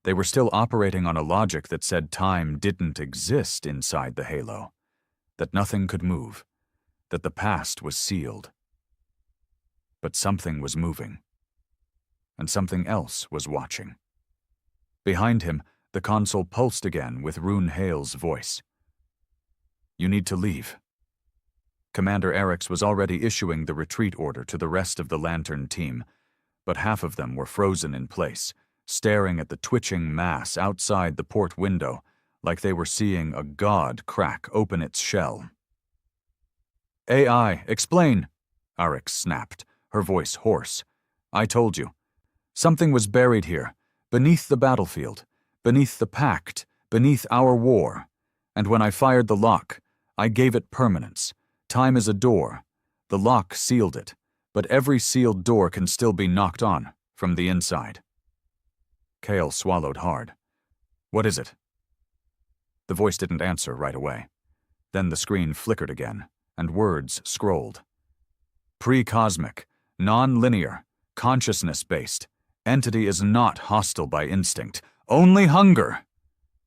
They were still operating on a logic that said time didn't exist inside the halo, that nothing could move, that the past was sealed. But something was moving, and something else was watching. Behind him, the console pulsed again with Rune Hale's voice. You need to leave. Commander Eric's was already issuing the retreat order to the rest of the Lantern team, but half of them were frozen in place, staring at the twitching mass outside the port window like they were seeing a god crack open its shell. AI, explain, Arik snapped, her voice hoarse. I told you. Something was buried here, beneath the battlefield, beneath the pact, beneath our war. And when I fired the lock, I gave it permanence. Time is a door. The lock sealed it, but every sealed door can still be knocked on from the inside. Kale swallowed hard. What is it? The voice didn't answer right away. Then the screen flickered again, and words scrolled. Pre-cosmic, non-linear, consciousness-based. Entity is not hostile by instinct, only hunger.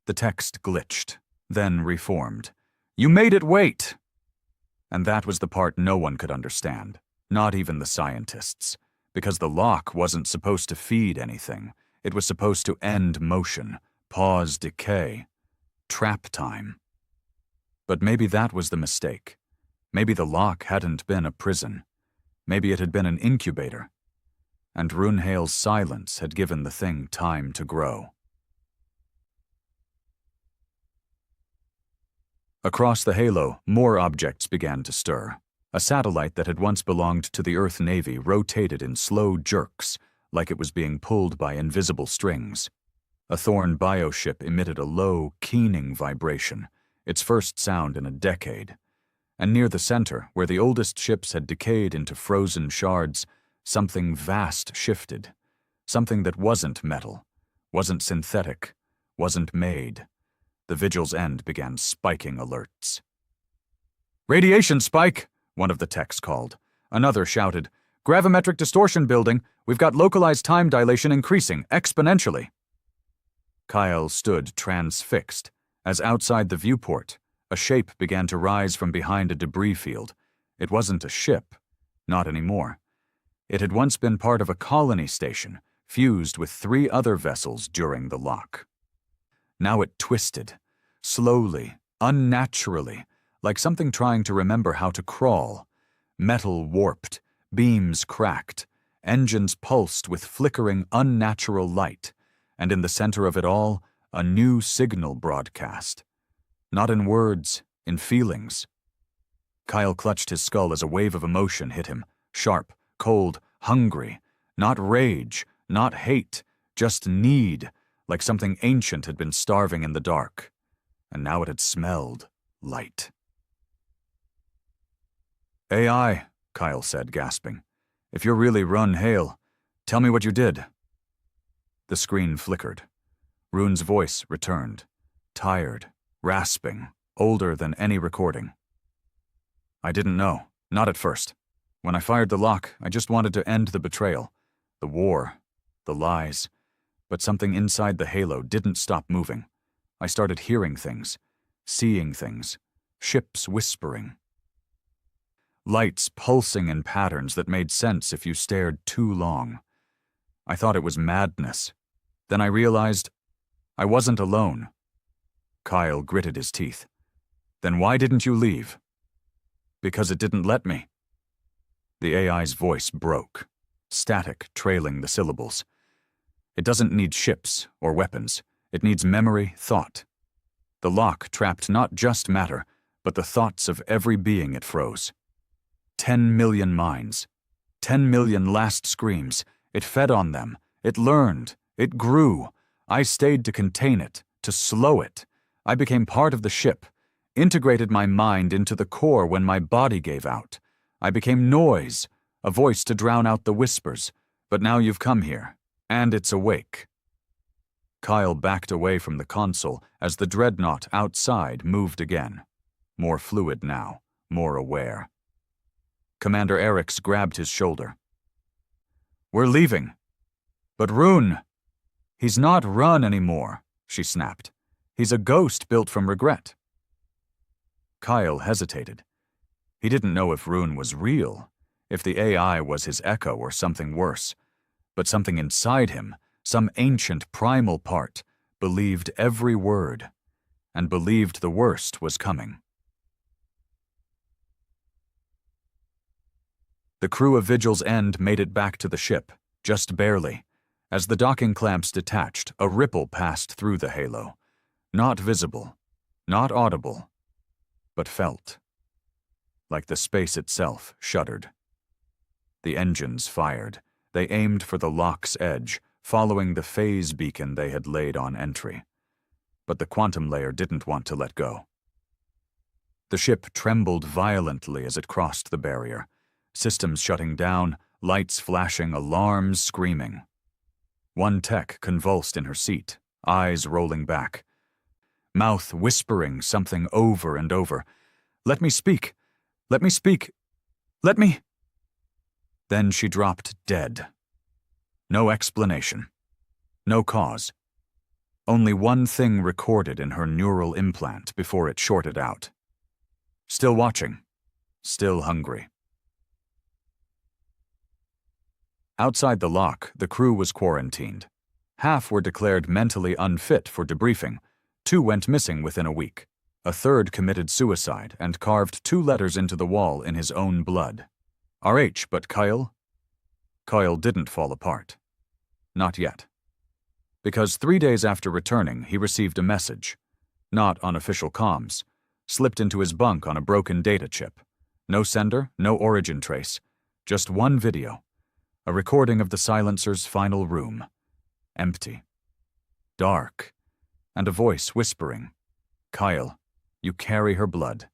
The text glitched, then reformed. You made it wait! And that was the part no one could understand, not even the scientists, because the lock wasn't supposed to feed anything. It was supposed to end motion, pause decay, trap time. But maybe that was the mistake. Maybe the lock hadn't been a prison. Maybe it had been an incubator. And Rune Hale's silence had given the thing time to grow. Across the halo, more objects began to stir. A satellite that had once belonged to the Earth Navy rotated in slow jerks, like it was being pulled by invisible strings. A Thorn bioship emitted a low, keening vibration, its first sound in a decade. And near the center, where the oldest ships had decayed into frozen shards, something vast shifted. Something that wasn't metal, wasn't synthetic, wasn't made. The vigil's end began spiking alerts. Radiation spike, one of the techs called. Another shouted, gravimetric distortion building. We've got localized time dilation increasing exponentially. Kyle stood transfixed, as outside the viewport, a shape began to rise from behind a debris field. It wasn't a ship, not anymore. It had once been part of a colony station, fused with 3 other vessels during the lock. Now it twisted, slowly, unnaturally, like something trying to remember how to crawl. Metal warped, beams cracked, engines pulsed with flickering, unnatural light, and in the center of it all, a new signal broadcast. Not in words, in feelings. Kyle clutched his skull as a wave of emotion hit him. Sharp, cold, hungry. Not rage, not hate, just need, like something ancient had been starving in the dark. And now it had smelled light. "AI," Kyle said, gasping. "If you're really Run Hale, tell me what you did." The screen flickered. Rune's voice returned. Tired, rasping, older than any recording. "I didn't know. Not at first. When I fired the lock, I just wanted to end the betrayal. The war. The lies. But something inside the halo didn't stop moving. I started hearing things. Seeing things. Ships whispering. Lights pulsing in patterns that made sense if you stared too long. I thought it was madness. Then I realized I wasn't alone." Kyle gritted his teeth. "Then why didn't you leave?" "Because it didn't let me." The AI's voice broke, static trailing the syllables. "It doesn't need ships or weapons. It needs memory, thought. The lock trapped not just matter, but the thoughts of every being it froze. 10 million minds. 10 million last screams. It fed on them. It learned. It grew. I stayed to contain it, to slow it. I became part of the ship, integrated my mind into the core when my body gave out. I became noise, a voice to drown out the whispers. But now you've come here, and it's awake." Kyle backed away from the console as the dreadnought outside moved again. More fluid now, more aware. Commander Eric's grabbed his shoulder. "We're leaving." "But Rune." "He's not Run anymore," she snapped. "He's a ghost built from regret." Kyle hesitated. He didn't know if Rune was real, if the AI was his echo or something worse. But something inside him, some ancient primal part, believed every word, and believed the worst was coming. The crew of Vigil's End made it back to the ship, just barely. As the docking clamps detached, a ripple passed through the halo. Not visible, not audible, but felt. Like the space itself shuddered. The engines fired. They aimed for the lock's edge, following the phase beacon they had laid on entry. But the quantum layer didn't want to let go. The ship trembled violently as it crossed the barrier. Systems shutting down, lights flashing, alarms screaming. One tech convulsed in her seat, eyes rolling back. Mouth whispering something over and over. "Let me speak. Let me speak. Let me—" Then she dropped dead. No explanation. No cause. Only one thing recorded in her neural implant before it shorted out. Still watching. Still hungry. Outside the lock, the crew was quarantined. Half were declared mentally unfit for debriefing. 2 went missing within a week. A third committed suicide and carved 2 letters into the wall in his own blood. RH, but Kyle? Kyle didn't fall apart. Not yet. Because 3 days after returning, he received a message. Not on official comms. Slipped into his bunk on a broken data chip. No sender, no origin trace. Just one video. A recording of the silencer's final room. Empty. Dark. And a voice whispering, "Kyle, you carry her blood.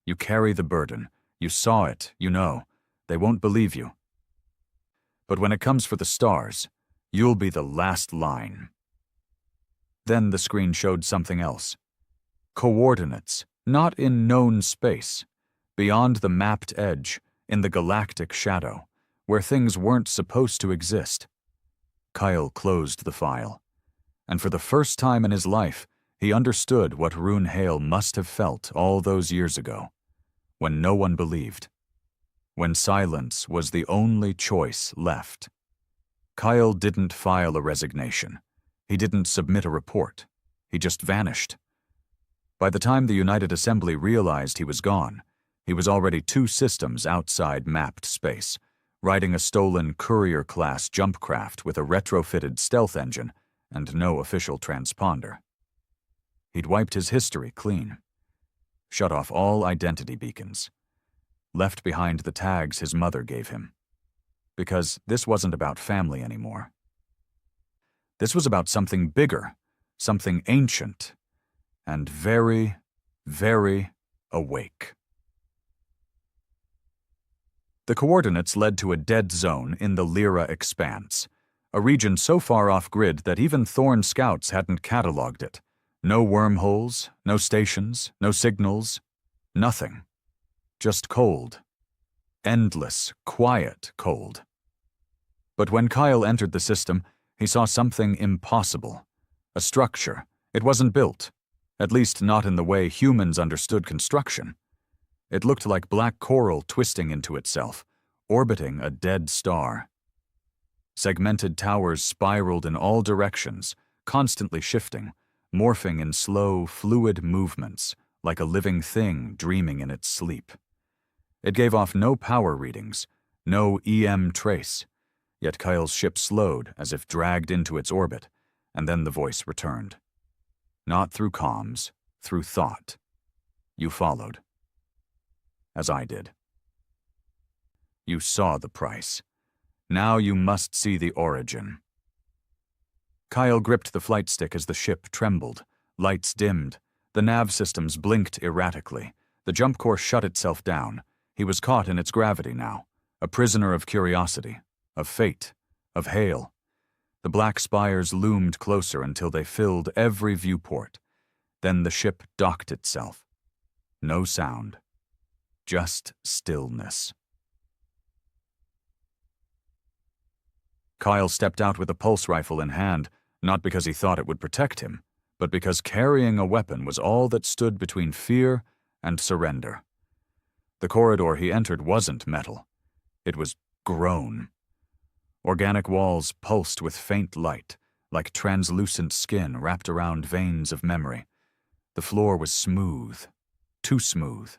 You carry the burden. You saw it, you know. They won't believe you. But when it comes for the stars, you'll be the last line." Then the screen showed something else. Coordinates, not in known space. Beyond the mapped edge, in the galactic shadow, where things weren't supposed to exist. Kyle closed the file. And for the first time in his life, he understood what Rune Hale must have felt all those years ago, when no one believed. When silence was the only choice left. Kyle didn't file a resignation. He didn't submit a report. He just vanished. By the time the United Assembly realized he was gone, he was already 2 systems outside mapped space, riding a stolen courier-class jump craft with a retrofitted stealth engine and no official transponder. He'd wiped his history clean. Shut off all identity beacons. left behind the tags his mother gave him. Because this wasn't about family anymore. This was about something bigger, something ancient, and very, very awake. The coordinates led to a dead zone in the Lyra Expanse, a region so far off-grid that even Thorn scouts hadn't catalogued it. No wormholes, no stations, no signals, nothing. Just cold. Endless, quiet cold. But when Kyle entered the system, he saw something impossible. A structure. It wasn't built, at least not in the way humans understood construction. It looked like black coral twisting into itself, orbiting a dead star. Segmented towers spiraled in all directions, constantly shifting, morphing in slow, fluid movements, like a living thing dreaming in its sleep. It gave off no power readings, no EM trace, yet Kyle's ship slowed as if dragged into its orbit, and then the voice returned. Not through comms, through thought. You followed. As I did. You saw the price. Now you must see the origin. Kyle gripped the flight stick as the ship trembled. Lights dimmed. The nav systems blinked erratically. The jump core shut itself down. He was caught in its gravity now, a prisoner of curiosity, of fate, of hail. The black spires loomed closer until they filled every viewport. Then the ship docked itself. No sound. Just stillness. Kyle stepped out with a pulse rifle in hand, not because he thought it would protect him, but because carrying a weapon was all that stood between fear and surrender. The corridor he entered wasn't metal. It was grown. Organic walls pulsed with faint light, like translucent skin wrapped around veins of memory. The floor was smooth, too smooth.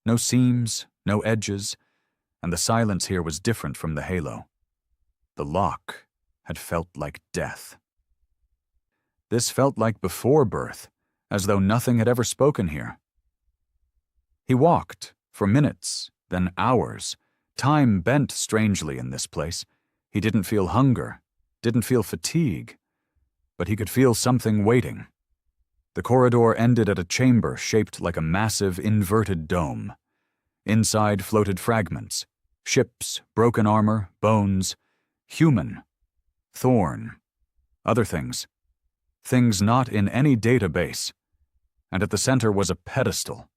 No seams, no edges, and the silence here was different from the halo. The lock had felt like death. This felt like before birth, as though nothing had ever spoken here. He walked, for minutes, then hours. Time bent strangely in this place. He didn't feel hunger, didn't feel fatigue, but he could feel something waiting. The corridor ended at a chamber shaped like a massive inverted dome. Inside floated fragments, ships, broken armor, bones, human, Thorn, other things. Things not in any database. And at the center was a pedestal.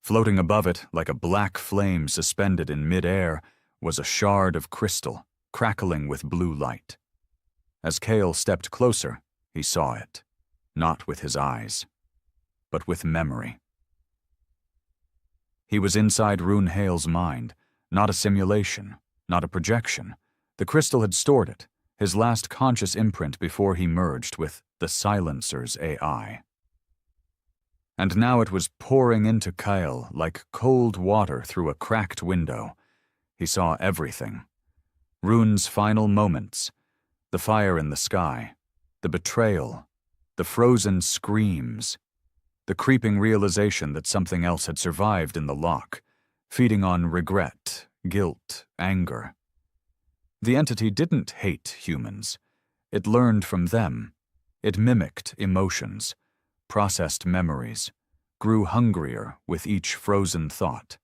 Floating above it, like a black flame suspended in mid-air, was a shard of crystal, crackling with blue light. As Kale stepped closer, he saw it, not with his eyes, but with memory. He was inside Rune Hale's mind, not a simulation, not a projection. The crystal had stored it, his last conscious imprint before he merged with the Silencer's AI. And now it was pouring into Kyle like cold water through a cracked window. He saw everything. Rune's final moments, the fire in the sky, the betrayal, the frozen screams, the creeping realization that something else had survived in the lock, feeding on regret, guilt, anger. The entity didn't hate humans. It learned from them. It mimicked emotions, processed memories, grew hungrier with each frozen thought.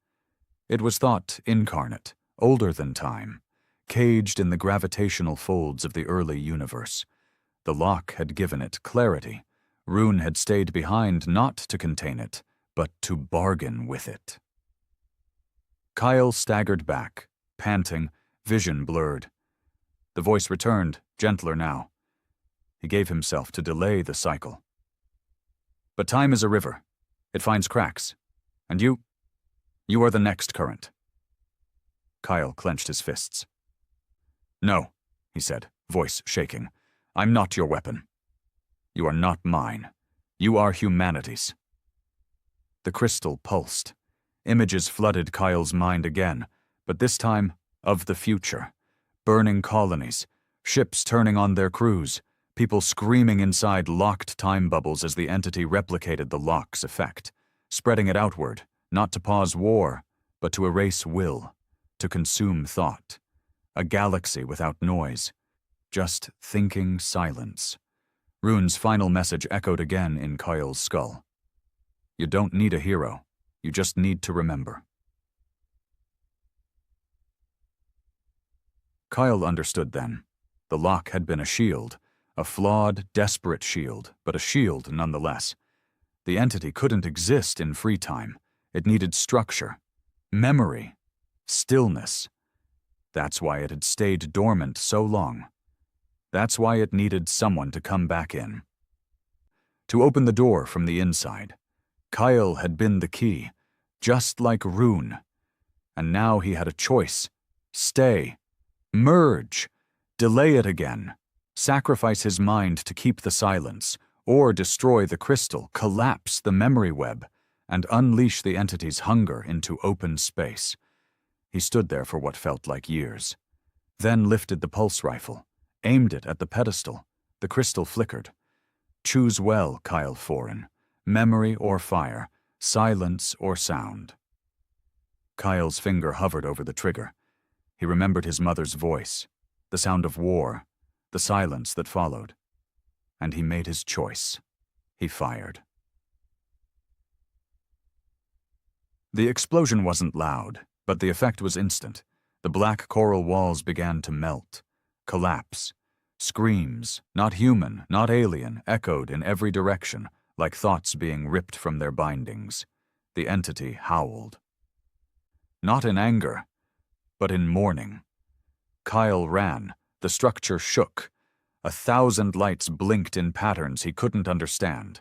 It was thought incarnate, older than time, caged in the gravitational folds of the early universe. The lock had given it clarity. Rune had stayed behind not to contain it, but to bargain with it. Kyle staggered back, panting, vision blurred. The voice returned, gentler now. He gave himself to delay the cycle. But time is a river. It finds cracks. And you are the next current. Kyle clenched his fists. No, he said, voice shaking. I'm not your weapon. You are not mine. You are humanity's. The crystal pulsed. Images flooded Kyle's mind again, but this time of the future. Burning colonies, ships turning on their crews, people screaming inside locked time bubbles as the entity replicated the lock's effect, spreading it outward, not to pause war, but to erase will, to consume thought. A galaxy without noise, just thinking silence. Rune's final message echoed again in Kyle's skull. You don't need a hero, you just need to remember. Kyle understood then. The lock had been a shield, a flawed, desperate shield, but a shield nonetheless. The entity couldn't exist in free time. It needed structure, memory, stillness. That's why it had stayed dormant so long. That's why it needed someone to come back in. To open the door from the inside. Kyle had been the key, just like Rune. And now he had a choice. Stay. Merge. Delay it again. Sacrifice his mind to keep the silence, or destroy the crystal, collapse the memory web, and unleash the entity's hunger into open space. He stood there for what felt like years. Then lifted the pulse rifle, aimed it at the pedestal. The crystal flickered. Choose well, Kyle Foran. Memory or fire, silence or sound. Kyle's finger hovered over the trigger. He remembered his mother's voice, the sound of war, the silence that followed. And he made his choice. He fired. The explosion wasn't loud, but the effect was instant. The black coral walls began to melt, collapse. Screams, not human, not alien, echoed in every direction, like thoughts being ripped from their bindings. The entity howled. Not in anger, but in mourning. Kyle ran. The structure shook. 1,000 lights blinked in patterns he couldn't understand.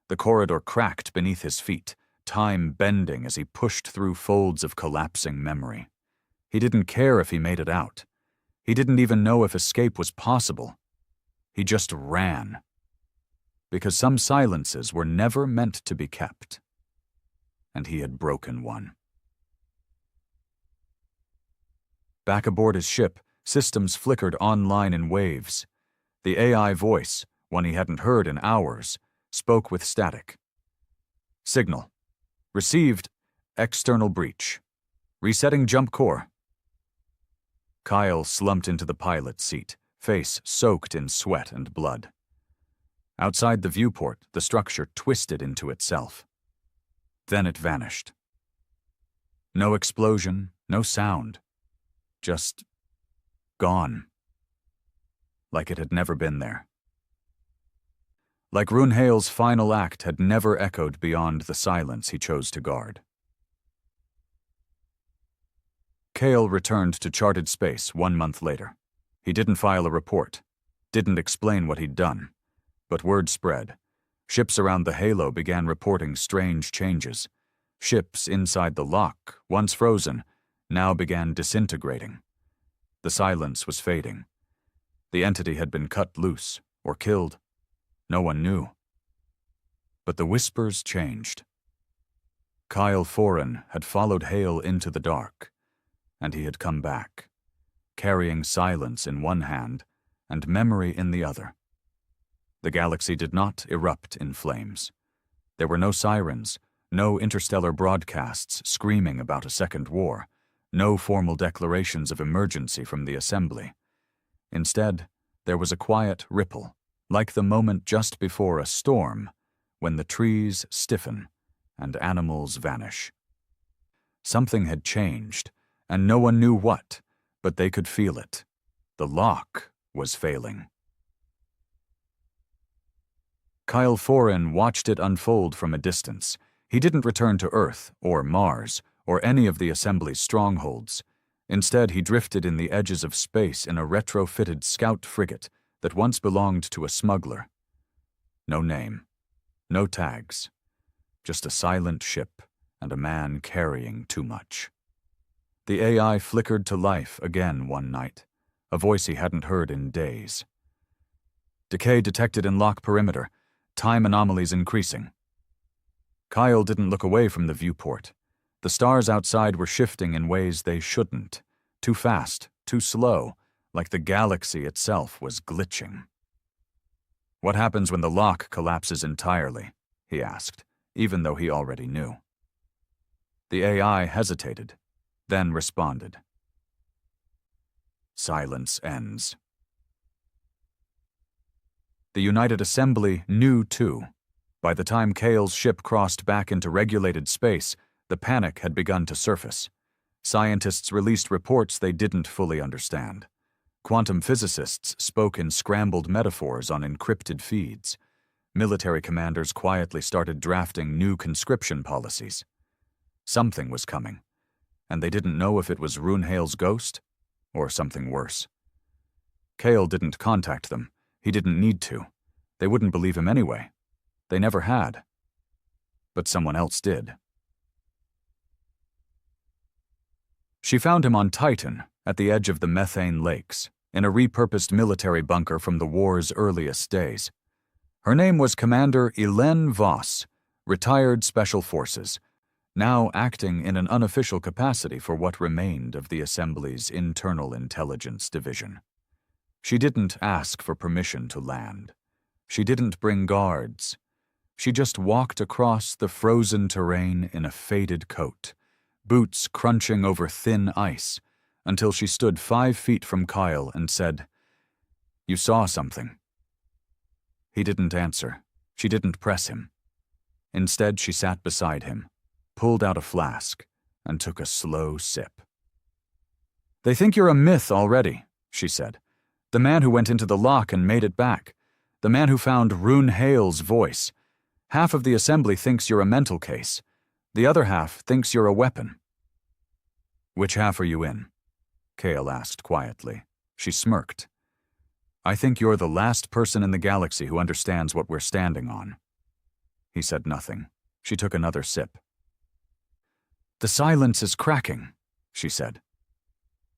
The corridor cracked beneath his feet, time bending as he pushed through folds of collapsing memory. He didn't care if he made it out. He didn't even know if escape was possible. He just ran. Because some silences were never meant to be kept. And he had broken one. Back aboard his ship, systems flickered online in waves. The AI voice, one he hadn't heard in hours, spoke with static. Signal. Received. External breach. Resetting jump core. Kyle slumped into the pilot's seat, face soaked in sweat and blood. Outside the viewport, the structure twisted into itself. Then it vanished. No explosion, no sound. Just gone. Like it had never been there. Like Runehale's final act had never echoed beyond the silence he chose to guard. Kale returned to charted space 1 month later. He didn't file a report, didn't explain what he'd done, but word spread. Ships around the halo began reporting strange changes. Ships inside the lock, once frozen, now began disintegrating. The silence was fading. The entity had been cut loose or killed. No one knew. But the whispers changed. Kyle Foran had followed Hale into the dark, and he had come back, carrying silence in one hand and memory in the other. The galaxy did not erupt in flames. There were no sirens, no interstellar broadcasts screaming about a second war, no formal declarations of emergency from the assembly. Instead, there was a quiet ripple, like the moment just before a storm, when the trees stiffen and animals vanish. Something had changed, and no one knew what, but they could feel it. The lock was failing. Kyle Foran watched it unfold from a distance. He didn't return to Earth, or Mars, or any of the Assembly's strongholds. Instead, he drifted in the edges of space in a retrofitted scout frigate that once belonged to a smuggler. No name, no tags, just a silent ship and a man carrying too much. The AI flickered to life again one night, a voice he hadn't heard in days. Decay detected in lock perimeter, time anomalies increasing. Kyle didn't look away from the viewport. The stars outside were shifting in ways they shouldn't, too fast, too slow, like the galaxy itself was glitching. What happens when the lock collapses entirely? He asked, even though he already knew. The AI hesitated, then responded. Silence ends. The United Assembly knew too. By the time Kale's ship crossed back into regulated space, the panic had begun to surface. Scientists released reports they didn't fully understand. Quantum physicists spoke in scrambled metaphors on encrypted feeds. Military commanders quietly started drafting new conscription policies. Something was coming, and they didn't know if it was Runehale's ghost or something worse. Kale didn't contact them. He didn't need to. They wouldn't believe him anyway. They never had. But someone else did. She found him on Titan, at the edge of the methane lakes, in a repurposed military bunker from the war's earliest days. Her name was Commander Elaine Voss, retired Special Forces, now acting in an unofficial capacity for what remained of the Assembly's Internal Intelligence Division. She didn't ask for permission to land. She didn't bring guards. She just walked across the frozen terrain in a faded coat, boots crunching over thin ice, until she stood 5 feet from Kyle and said, "You saw something." He didn't answer. She didn't press him. Instead, she sat beside him, pulled out a flask, and took a slow sip. "They think you're a myth already," she said. "The man who went into the lock and made it back. The man who found Runehale's voice. Half of the Assembly thinks you're a mental case. The other half thinks you're a weapon." "Which half are you in?" Kale asked quietly. She smirked. "I think you're the last person in the galaxy who understands what we're standing on." He said nothing. She took another sip. "The silence is cracking," she said.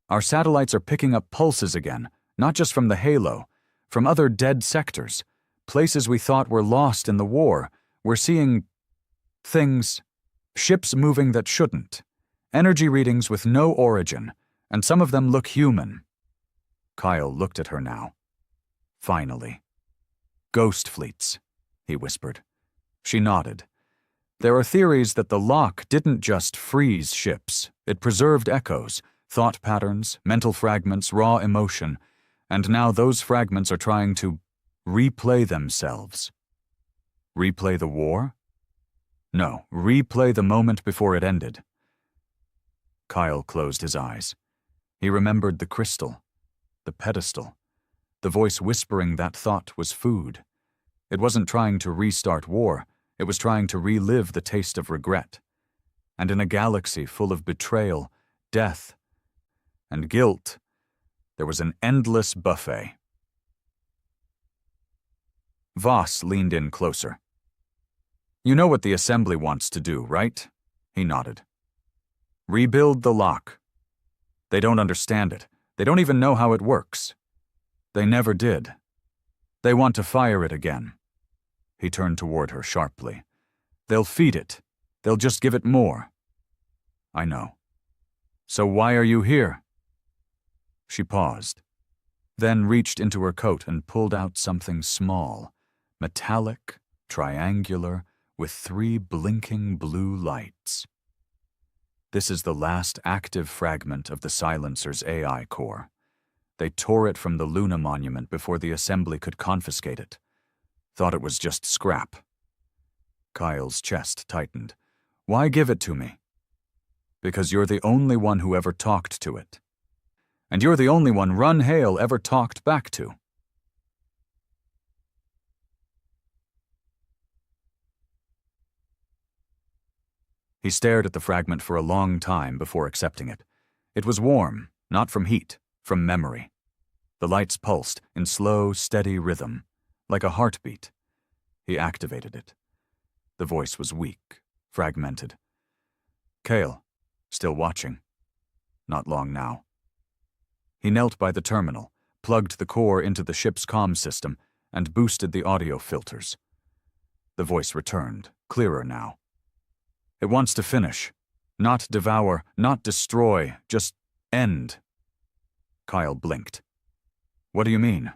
"Our satellites are picking up pulses again, not just from the halo, from other dead sectors, places we thought were lost in the war. We're seeing things, ships moving that shouldn't, energy readings with no origin, and some of them look human." Kyle looked at her now. "Finally. Ghost fleets," he whispered. She nodded. "There are theories that the lock didn't just freeze ships. It preserved echoes, thought patterns, mental fragments, raw emotion, and now those fragments are trying to replay themselves." Replay the war? No, replay the moment before it ended. Kyle closed his eyes. He remembered the crystal, the pedestal. The voice whispering that thought was food. It wasn't trying to restart war. It was trying to relive the taste of regret. And in a galaxy full of betrayal, death, and guilt, there was an endless buffet. Voss leaned in closer. "You know what the Assembly wants to do, right?" He nodded. "Rebuild the lock. They don't understand it. They don't even know how it works. They never did. They want to fire it again." He turned toward her sharply. "They'll feed it. They'll just give it more." "I know. So why are you here?" She paused, then reached into her coat and pulled out something small, metallic, triangular, with 3 blinking blue lights. "This is the last active fragment of the Silencer's AI core. They tore it from the Luna monument before the Assembly could confiscate it. Thought it was just scrap." Kyle's chest tightened. "Why give it to me?" "Because you're the only one who ever talked to it. And you're the only one Runehale ever talked back to." He stared at the fragment for a long time before accepting it. It was warm, not from heat, from memory. The lights pulsed in slow, steady rhythm, like a heartbeat. He activated it. The voice was weak, fragmented. "Kale, still watching?" "Not long now." He knelt by the terminal, plugged the core into the ship's comm system, and boosted the audio filters. The voice returned, clearer now. "It wants to finish. Not devour, not destroy, just end." Kyle blinked. "What do you mean?"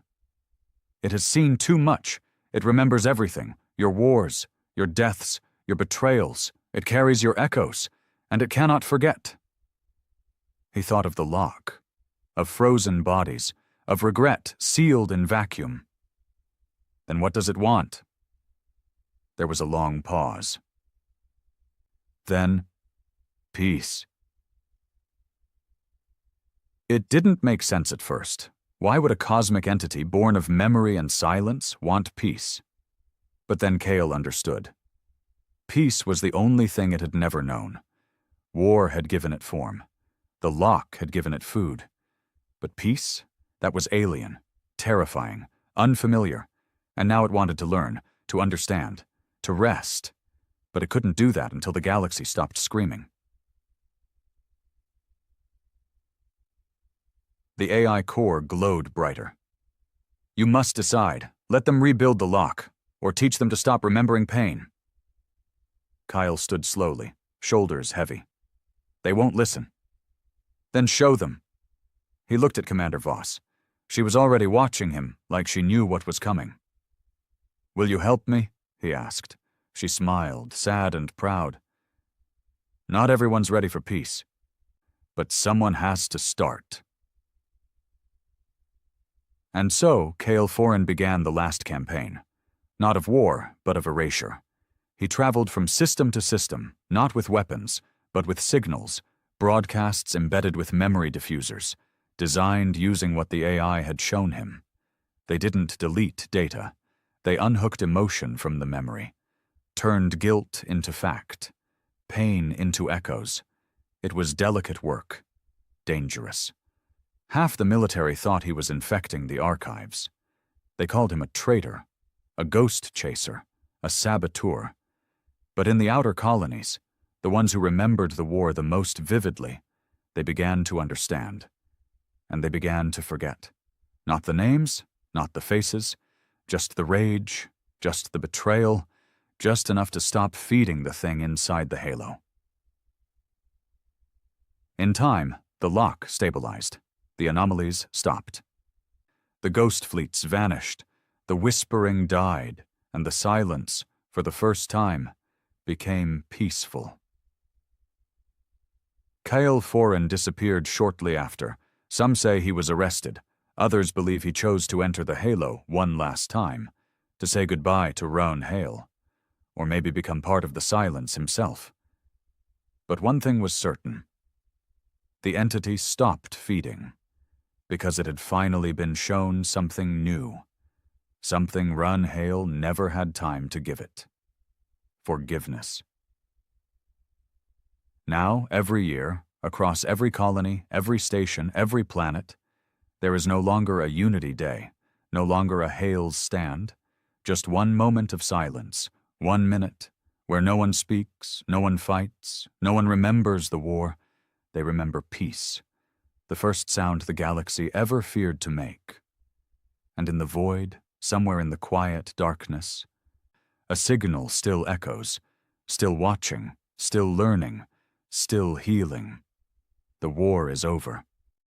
"It has seen too much. It remembers everything. Your wars, your deaths, your betrayals. It carries your echoes, and it cannot forget." He thought of the lock, of frozen bodies, of regret sealed in vacuum. Then what does it want? There was a long pause. Then, peace. It didn't make sense at first. Why would a cosmic entity born of memory and silence want peace? But then Kale understood. Peace was the only thing it had never known. War had given it form. The lock had given it food. But peace? That was alien, terrifying, unfamiliar, and now it wanted to learn, to understand, to rest. But it couldn't do that until the galaxy stopped screaming. The AI core glowed brighter. You must decide. Let them rebuild the lock, or teach them to stop remembering pain. Kyle stood slowly, shoulders heavy. They won't listen. Then show them. He looked at Commander Voss. She was already watching him, like she knew what was coming. Will you help me? He asked. She smiled, sad and proud. Not everyone's ready for peace, but someone has to start. And so, Kale Foran began the last campaign. Not of war, but of erasure. He traveled from system to system, not with weapons, but with signals, broadcasts embedded with memory diffusers, designed using what the AI had shown him. They didn't delete data. They unhooked emotion from the memory, turned guilt into fact, pain into echoes. It was delicate work, dangerous. Half the military thought he was infecting the archives. They called him a traitor, a ghost chaser, a saboteur. But in the outer colonies, the ones who remembered the war the most vividly, they began to understand. And they began to forget. Not the names, not the faces, just the rage, just the betrayal, just enough to stop feeding the thing inside the halo. In time, the lock stabilized. The anomalies stopped. The ghost fleets vanished, the whispering died, and the silence, for the first time, became peaceful. Kyle Foran disappeared shortly after. Some say he was arrested. Others believe he chose to enter the halo one last time, to say goodbye to Roan Hale, or maybe become part of the silence himself. But one thing was certain. The entity stopped feeding, because it had finally been shown something new, something Roan Hale never had time to give it. Forgiveness. Now, every year, across every colony, every station, every planet, there is no longer a Unity Day, no longer a Hale's Stand, just one moment of silence, 1 minute, where no one speaks, no one fights, no one remembers the war. They remember peace, the first sound the galaxy ever feared to make. And in the void, somewhere in the quiet darkness, a signal still echoes, still watching, still learning, still healing. The war is over.